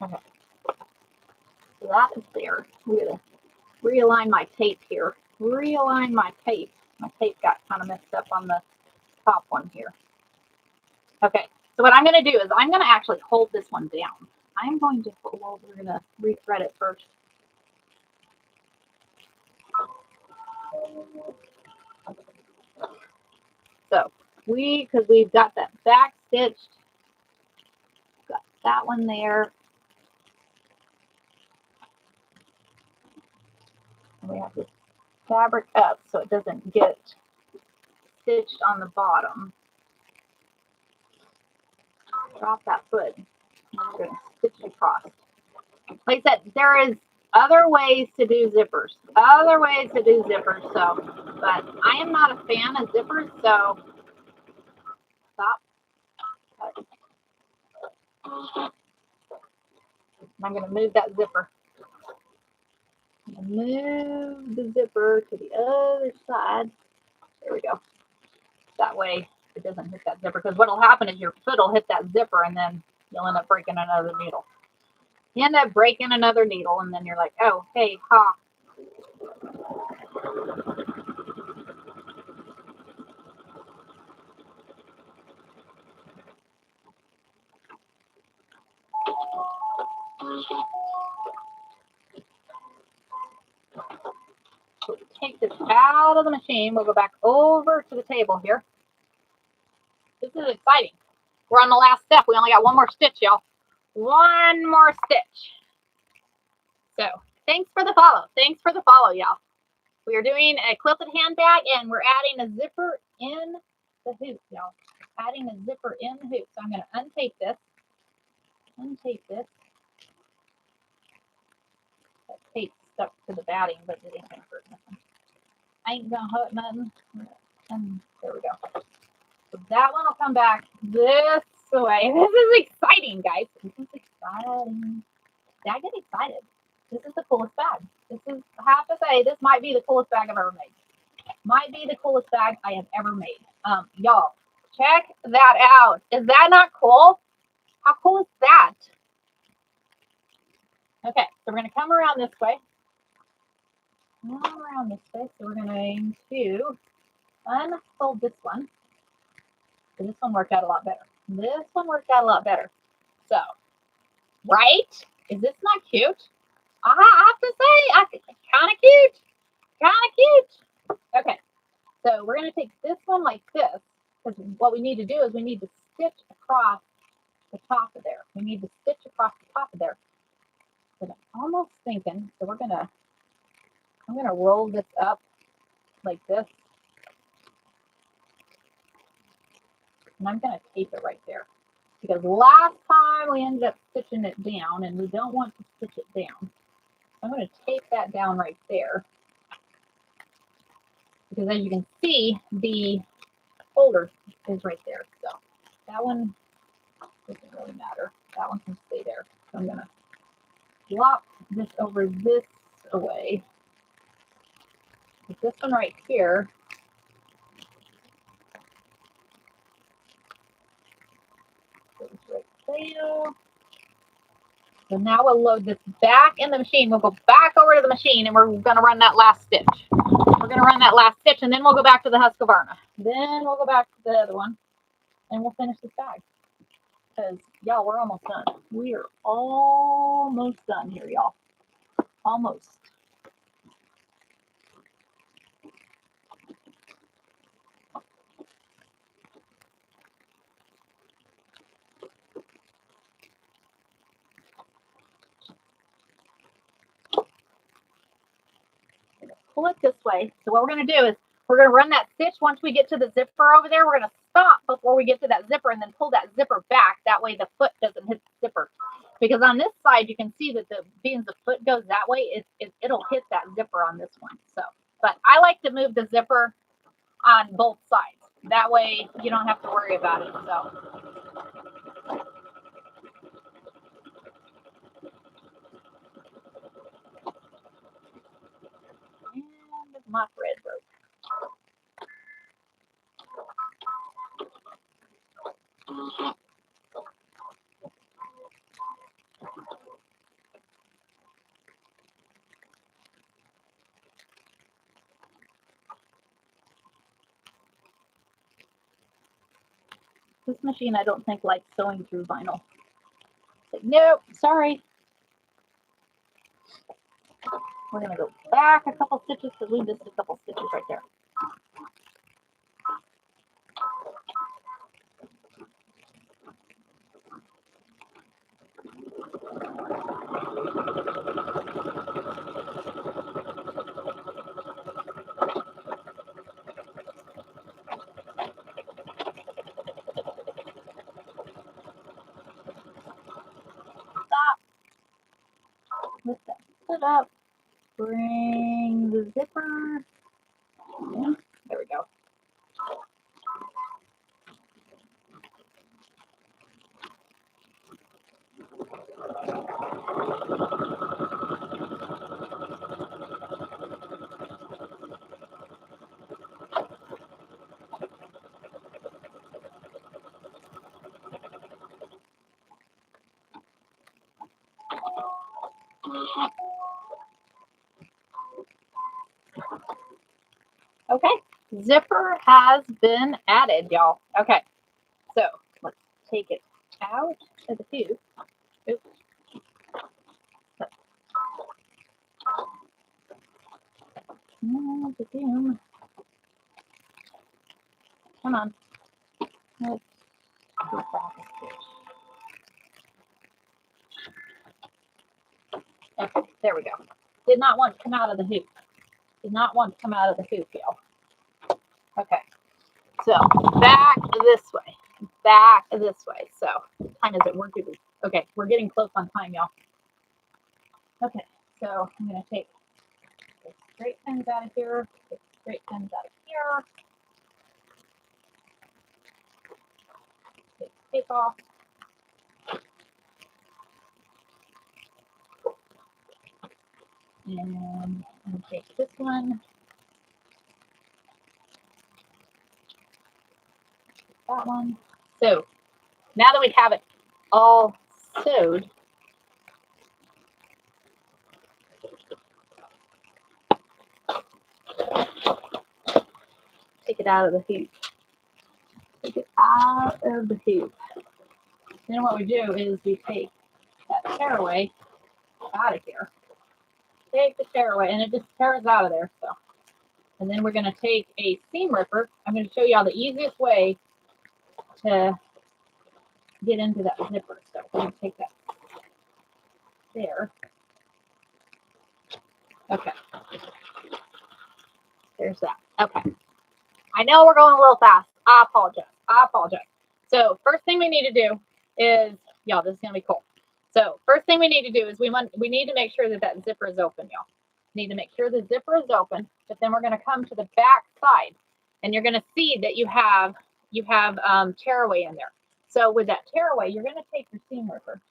[SPEAKER 1] Okay. So that is there. I'm gonna realign my tape here. Realign my tape. My tape got kind of messed up on the top one here. Okay. So what I'm gonna do is I'm gonna actually hold this one down. I'm going to hold, we're gonna re-thread it first. So because we've got that back stitched, got that one there. And we have this fabric up so it doesn't get stitched on the bottom. Drop that foot. We're going to stitch across. Like I said, there is other ways to do zippers. Other ways to do zippers. So, but I am not a fan of zippers. So, stop. I'm going to move that zipper. Move the zipper to the other side. There we go. That way it doesn't hit that zipper. Because what will happen is your foot will hit that zipper and then you'll end up breaking another needle. You end up breaking another needle and then you're like, oh, hey, ha. So take this out of the machine. We'll go back over to the table here. This is exciting. We're on the last step. We only got one more stitch, y'all. One more stitch. So thanks for the follow. Thanks for the follow, y'all. We are doing a quilted handbag and we're adding a zipper in the hoop, y'all. Adding a zipper in the hoop. So I'm going to untape this. Untape this. That tape stuck to the batting, but it ain't going to hurt nothing. Ain't going to hurt nothing. And there we go. So that one will come back this way. This is exciting, guys. This is exciting. Did I get excited? This is the coolest bag. This is, I have to say, this might be the coolest bag I've ever made. Might be the coolest bag I have ever made. Y'all, check that out. Is that not cool? How cool is that? Okay, so we're going to come around this way. Come around this way. So we're going to unfold this one. So this one worked out a lot better. This one worked out a lot better. So, right? Is this not cute? I have to say, kind of cute. Kind of cute. Okay, so we're going to take this one like this, because what we need to do is we need to stitch across the top of there. We need to stitch across the top of there. But I'm almost thinking, so I'm gonna roll this up like this, and I'm gonna tape it right there. Because last time we ended up stitching it down, and we don't want to stitch it down. I'm gonna tape that down right there. Because as you can see, the folder is right there. So that one doesn't really matter. That one can stay there. So I'm gonna flop this over this away. With this one right here, goes right there. So now we'll load this back in the machine. We'll go back over to the machine and we're gonna run that last stitch. We're gonna run that last stitch and then we'll go back to the Husqvarna. Then we'll go back to the other one and we'll finish this bag. Because y'all, we're almost done. We are almost done here, y'all. Almost. Pull it this way. So what we're going to do is we're going to run that stitch. Once we get to the zipper over there, we're going to stop before we get to that zipper and then pull that zipper back. That way the foot doesn't hit the zipper. Because on this side, you can see that being the foot goes that way, it'll hit that zipper on this one. So, but I like to move the zipper on both sides. That way you don't have to worry about it. So. And my thread broke. This machine, I don't think, likes sewing through vinyl. Like, nope, sorry. We're going to go back a couple stitches because we missed a couple stitches right there. Stop. Lift that foot up. Bring the zipper. Yeah, there we go. Okay, zipper has been added, y'all. Okay, so let's take it out of the hoop. Oops. Come on. Let's go back a stitch. Okay, there we go. Did not want to come out of the hoop. Did not want to come out of the hoop, y'all. Okay, so back this way. Back this way. So, what time is it? Okay, we're getting close on time, y'all. Okay, so I'm going to take the straight pins out of here, take the straight pins out of here, take the tape off. And I'm going to take this one, that one. So now that we have it all sewed, take it out of the hoop. Take it out of the hoop. Then what we do is we take that tearaway out of here. Take the tearaway, and it just tears out of there. So, and then we're going to take a seam ripper. I'm going to show you all the easiest way to get into that zipper. So we're going to take that there. Okay. There's that. Okay. I know we're going a little fast. I apologize. I apologize. So first thing we need to do is, y'all, this is going to be cool. So first thing we need to do is we need to make sure that that zipper is open, y'all. Need to make sure the zipper is open, but then we're going to come to the back side, and you're going to see that you have tearaway in there. So with that tearaway, you're going to take your seam ripper.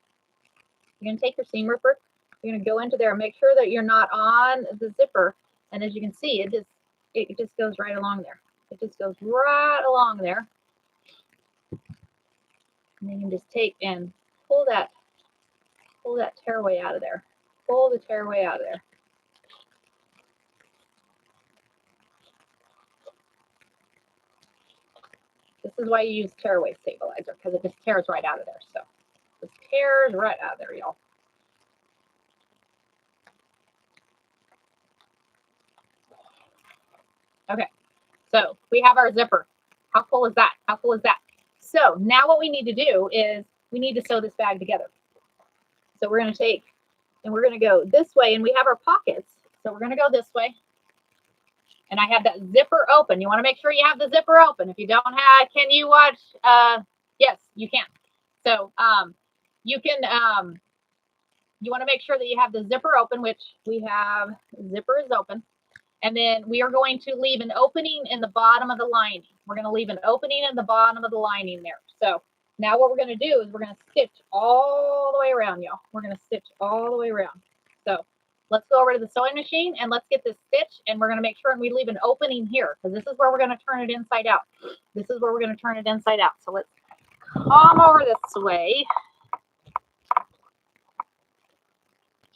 [SPEAKER 1] You're going to take your seam ripper. You're going to go into there and make sure that you're not on the zipper. And as you can see, it just goes right along there. It just goes right along there. And then you can just take and pull that tearaway out of there. Pull the tearaway out of there. This is why you use tearaway stabilizer, because it just tears right out of there. So it tears right out of there, y'all. Okay, so we have our zipper. How cool is that? How cool is that? So now what we need to do is we need to sew this bag together. So we're going to take and we're going to go this way, and we have our pockets. So we're going to go this way. And I have that zipper open. You want to make sure you have the zipper open. If you don't have, can you watch? Yes, you can. So you can, you want to make sure that you have the zipper open, which we have, zipper is open. And then we are going to leave an opening in the bottom of the lining. We're going to leave an opening in the bottom of the lining there. So now what we're going to do is we're going to stitch all the way around, y'all. We're going to stitch all the way around. So let's go over to the sewing machine and let's get this stitch, and we're going to make sure and we leave an opening here, because this is where we're going to turn it inside out. This is where we're going to turn it inside out. So let's come over this way.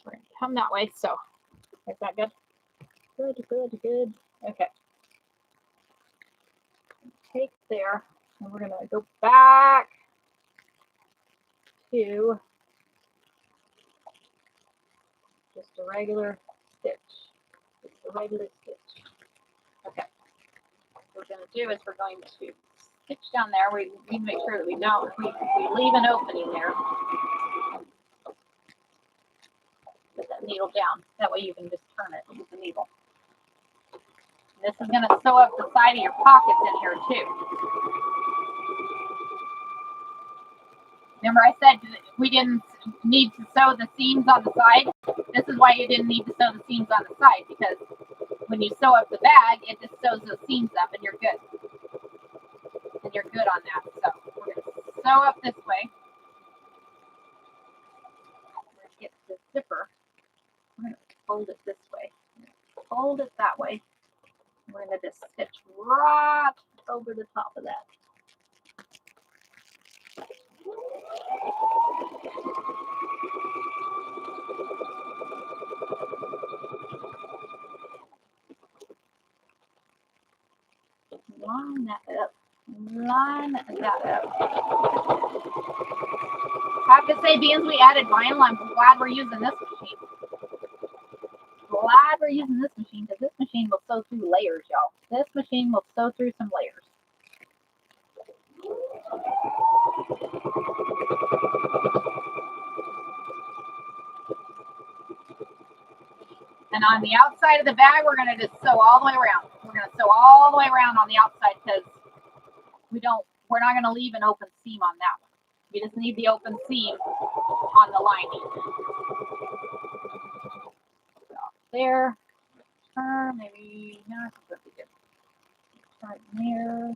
[SPEAKER 1] We're going to come that way. So is that good? Good, good, good. Okay. Take there, and we're going to go back to just a regular stitch. Just a regular stitch. Okay. What we're going to do is we're going to stitch down there. We need to make sure that we leave an opening there. Put that needle down. That way you can just turn it with the needle. This is going to sew up the side of your pockets in here too. Remember I said we didn't need to sew the seams on the side? This is why you didn't need to sew the seams on the side, because when you sew up the bag, it just sews those seams up and you're good. And you're good on that. So we're going to sew up this way. We're going to get the zipper. We're going to fold it this way. Fold it that way. We're going to just stitch right over the top of that. Line that up. Line that up. I have to say, being we added vinyl, I'm glad we're using this machine. Glad we're using this machine, because this machine will sew through layers, y'all. This machine will sew through some layers. And on the outside of the bag, we're going to just sew all the way around. We're going to sew all the way around on the outside, because we're not going to leave an open seam on that one. We just need the open seam on the lining. So there. Turn, maybe not. Turn there.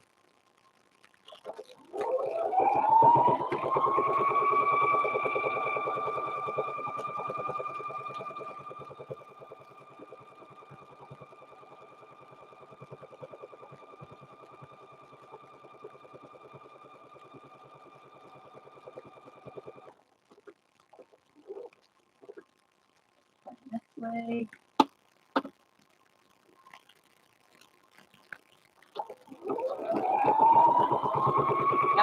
[SPEAKER 1] This way.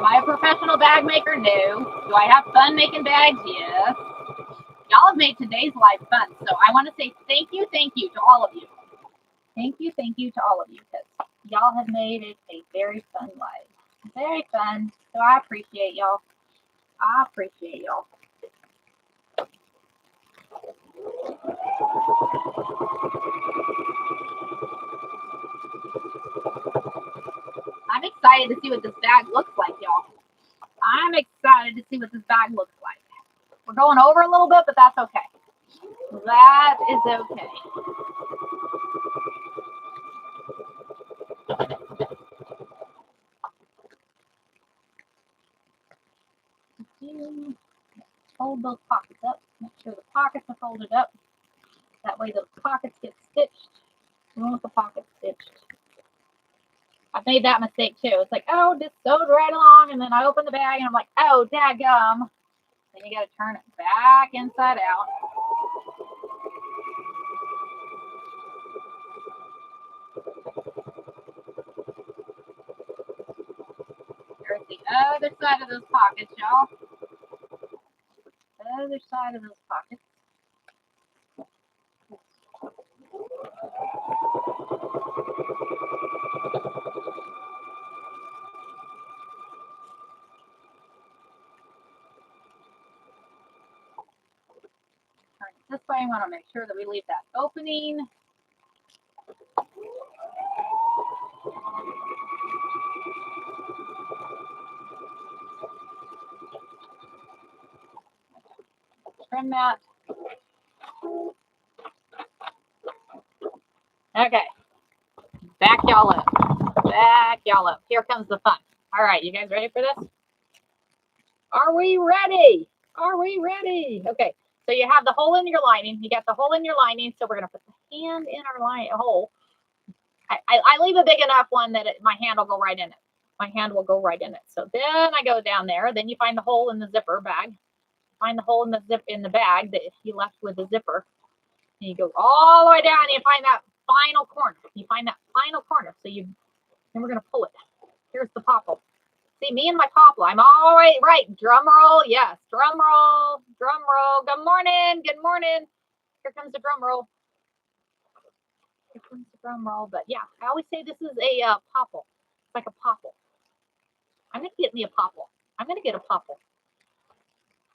[SPEAKER 1] Am I a professional bag maker? No. Do I have fun making bags? Yes. Y'all have made today's life fun. So I want to say thank you to all of you. Thank you to all of you, because y'all have made it a very fun life. Very fun. So I appreciate y'all. I appreciate y'all. I'm excited to see what this bag looks like, y'all. I'm excited to see what this bag looks like. We're going over a little bit, but that's okay. That is okay. Fold those pockets up. Make sure the pockets are folded up. That way those pockets get stitched. We want the pockets stitched. I've made that mistake too. It's like, oh, this sewed right along, and then I open the bag and I'm like, oh, dadgum. Then you got to turn it back inside out. Here's the other side of those pockets, y'all. The other side of those pockets. Turn it this way. I want to make sure that we leave that opening. Trim that. Okay. Back y'all up. Back y'all up. Here comes the fun. All right, you guys ready for this? Are we ready? Are we ready? Okay, so you have the hole in your lining. You got the hole in your lining, so we're going to put the hand in our hole. I leave a big enough one that my hand will go right in it. My hand will go right in it. So then I go down there. Then you find the hole in the zipper bag. Find the hole in the bag that you left with the zipper. And you go all the way down and you find that final corner. You find that final corner. So then we're going to pull it. Here's the popple. See, me and my popple. I'm always right. Drum roll. Yes. Drum roll. Drum roll. Good morning. Good morning. Here comes the drum roll. Here comes the drum roll. But yeah, I always say this is a popple. It's like a popple. I'm going to get me a popple. I'm going to get a popple.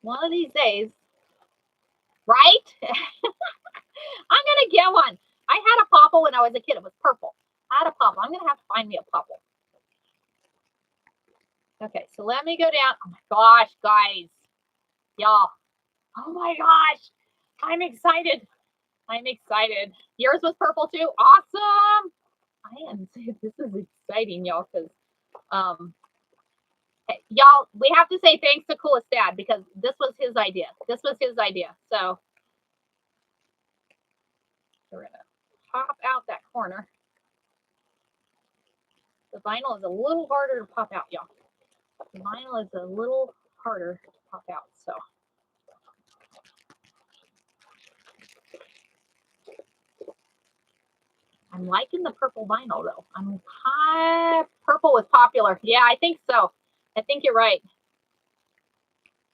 [SPEAKER 1] One of these days. Right? I'm going to get one. I had a popple when I was a kid. It was purple. I had a popple. I'm going to have to find me a popple. Okay, so let me go down. Oh my gosh, guys. Y'all. Oh my gosh. I'm excited. I'm excited. Yours was purple too? Awesome. I am. This is exciting, y'all, because y'all, we have to say thanks to Coolest Dad, because this was his idea. This was his idea. So we're going to pop out that corner. The vinyl is a little harder to pop out, y'all. The vinyl is a little harder to pop out, so. I'm liking the purple vinyl though. Purple was popular. Yeah, I think so. I think you're right.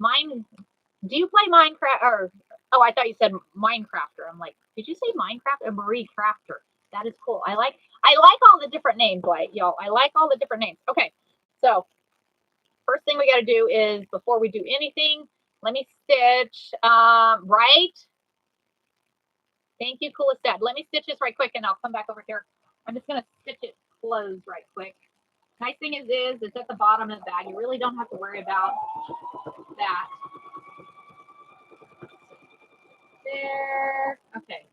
[SPEAKER 1] Do you play Minecraft or, oh, I thought you said Minecrafter. I'm like, did you say Minecraft or Marie Crafter? That is cool. I like all the different names, like y'all. I like all the different names. Okay, so first thing we got to do is, before we do anything, let me stitch, right? Thank you, Coolest Dad. Let me stitch this right quick and I'll come back over here. I'm just going to stitch it closed right quick. Nice thing is it's at the bottom of the bag. You really don't have to worry about that. There. Okay.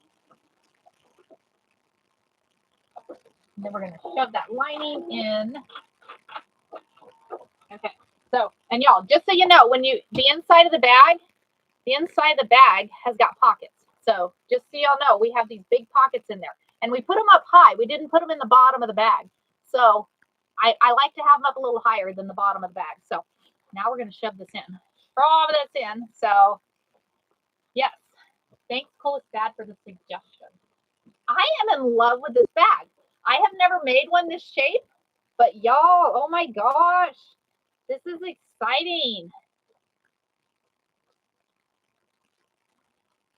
[SPEAKER 1] And then we're going to shove that lining in. Okay. So, and y'all, just so you know, the inside of the bag has got pockets. So just so y'all know, we have these big pockets in there. And we put them up high. We didn't put them in the bottom of the bag. So I like to have them up a little higher than the bottom of the bag. So now we're going to shove this in. Shove this in. So yes, thanks, Coolest Dad, for the suggestion. I am in love with this bag. I have never made one this shape, but y'all, oh my gosh. This is exciting.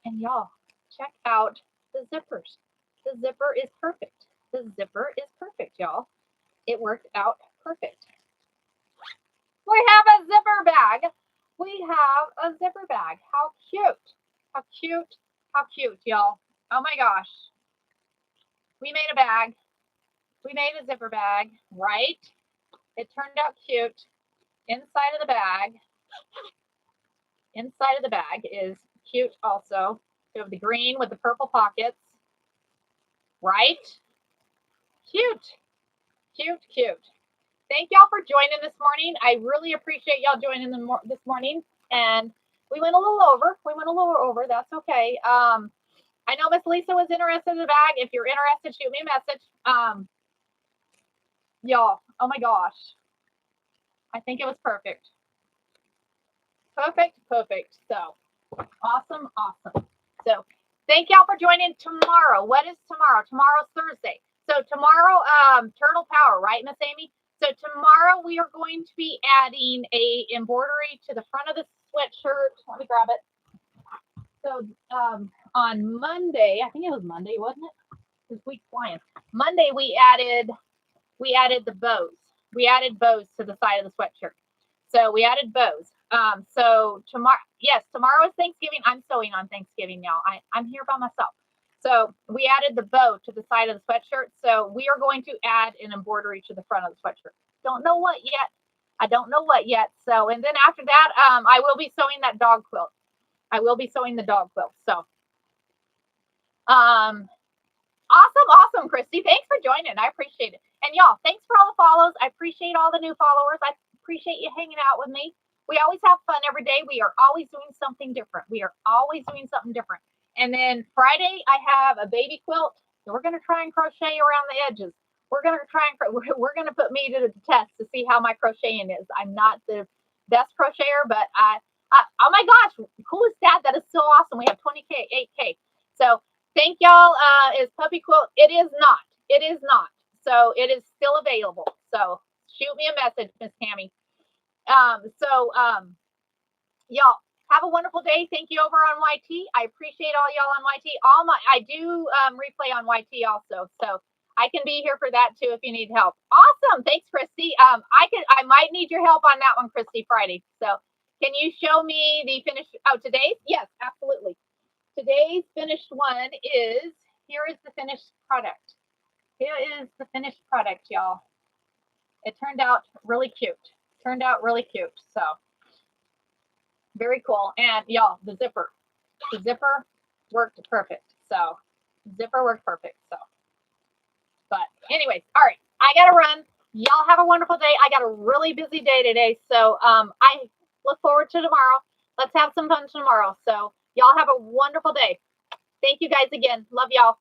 [SPEAKER 1] And y'all, check out the zippers. The zipper is perfect. The zipper is perfect, y'all. It worked out perfect. We have a zipper bag. We have a zipper bag. How cute. How cute. How cute, y'all. Oh my gosh. We made a bag. We made a zipper bag, right? It turned out cute. Inside of the bag is cute also. We have the green with the purple pockets, right? Cute, cute, cute. Thank y'all for joining this morning. I really appreciate y'all joining this morning. And we went a little over. That's okay. I know Miss Lisa was interested in the bag. If you're interested, shoot me a message. Y'all, oh my gosh. I think it was perfect. Perfect. So awesome. So thank y'all for joining tomorrow. What is tomorrow? Tomorrow's Thursday. So tomorrow, Turtle Power, right, Miss Amy? So tomorrow we are going to be adding a embroidery to the front of the sweatshirt. Let me grab it. So on Monday, I think it was Monday, wasn't it? This week's flying. Monday we added the bows. We added bows to the side of the sweatshirt. So we added bows. So tomorrow is Thanksgiving. I'm sewing on Thanksgiving now. I'm here by myself. So we added the bow to the side of the sweatshirt. So we are going to add an embroidery to the front of the sweatshirt. Don't know what yet. I don't know what yet. So, and then after that, I will be sewing that dog quilt. I will be sewing the dog quilt. So, awesome, Christy. Thanks for joining. I appreciate it. And y'all, thanks for all the follows. I appreciate all the new followers. I appreciate you hanging out with me. We always have fun every day. We are always doing something different. And then Friday, I have a baby quilt. So we're going to try and crochet around the edges. We're going to put me to the test to see how my crocheting is. I'm not the best crocheter, but oh my gosh, cool is that? That is so awesome. We have 20K, 8K. So thank y'all. Is puppy quilt? It is not. So it is still available. So shoot me a message, Miss Tammy. Y'all have a wonderful day. Thank you over on YT. I appreciate all y'all on YT. I do replay on YT also, so I can be here for that too if you need help. Awesome, thanks, Christy. I might need your help on that one, Christy. Friday. So can you show me the finished? Oh, today's? Yes, absolutely. Today's finished one is here is the finished product. Here is the finished product, y'all. It turned out really cute. So very cool. And y'all, the zipper worked perfect. So but anyways, all right, I gotta run. Y'all have a wonderful day. I got a really busy day today. So I look forward to tomorrow. Let's have some fun tomorrow. So y'all have a wonderful day. Thank you guys again. Love y'all.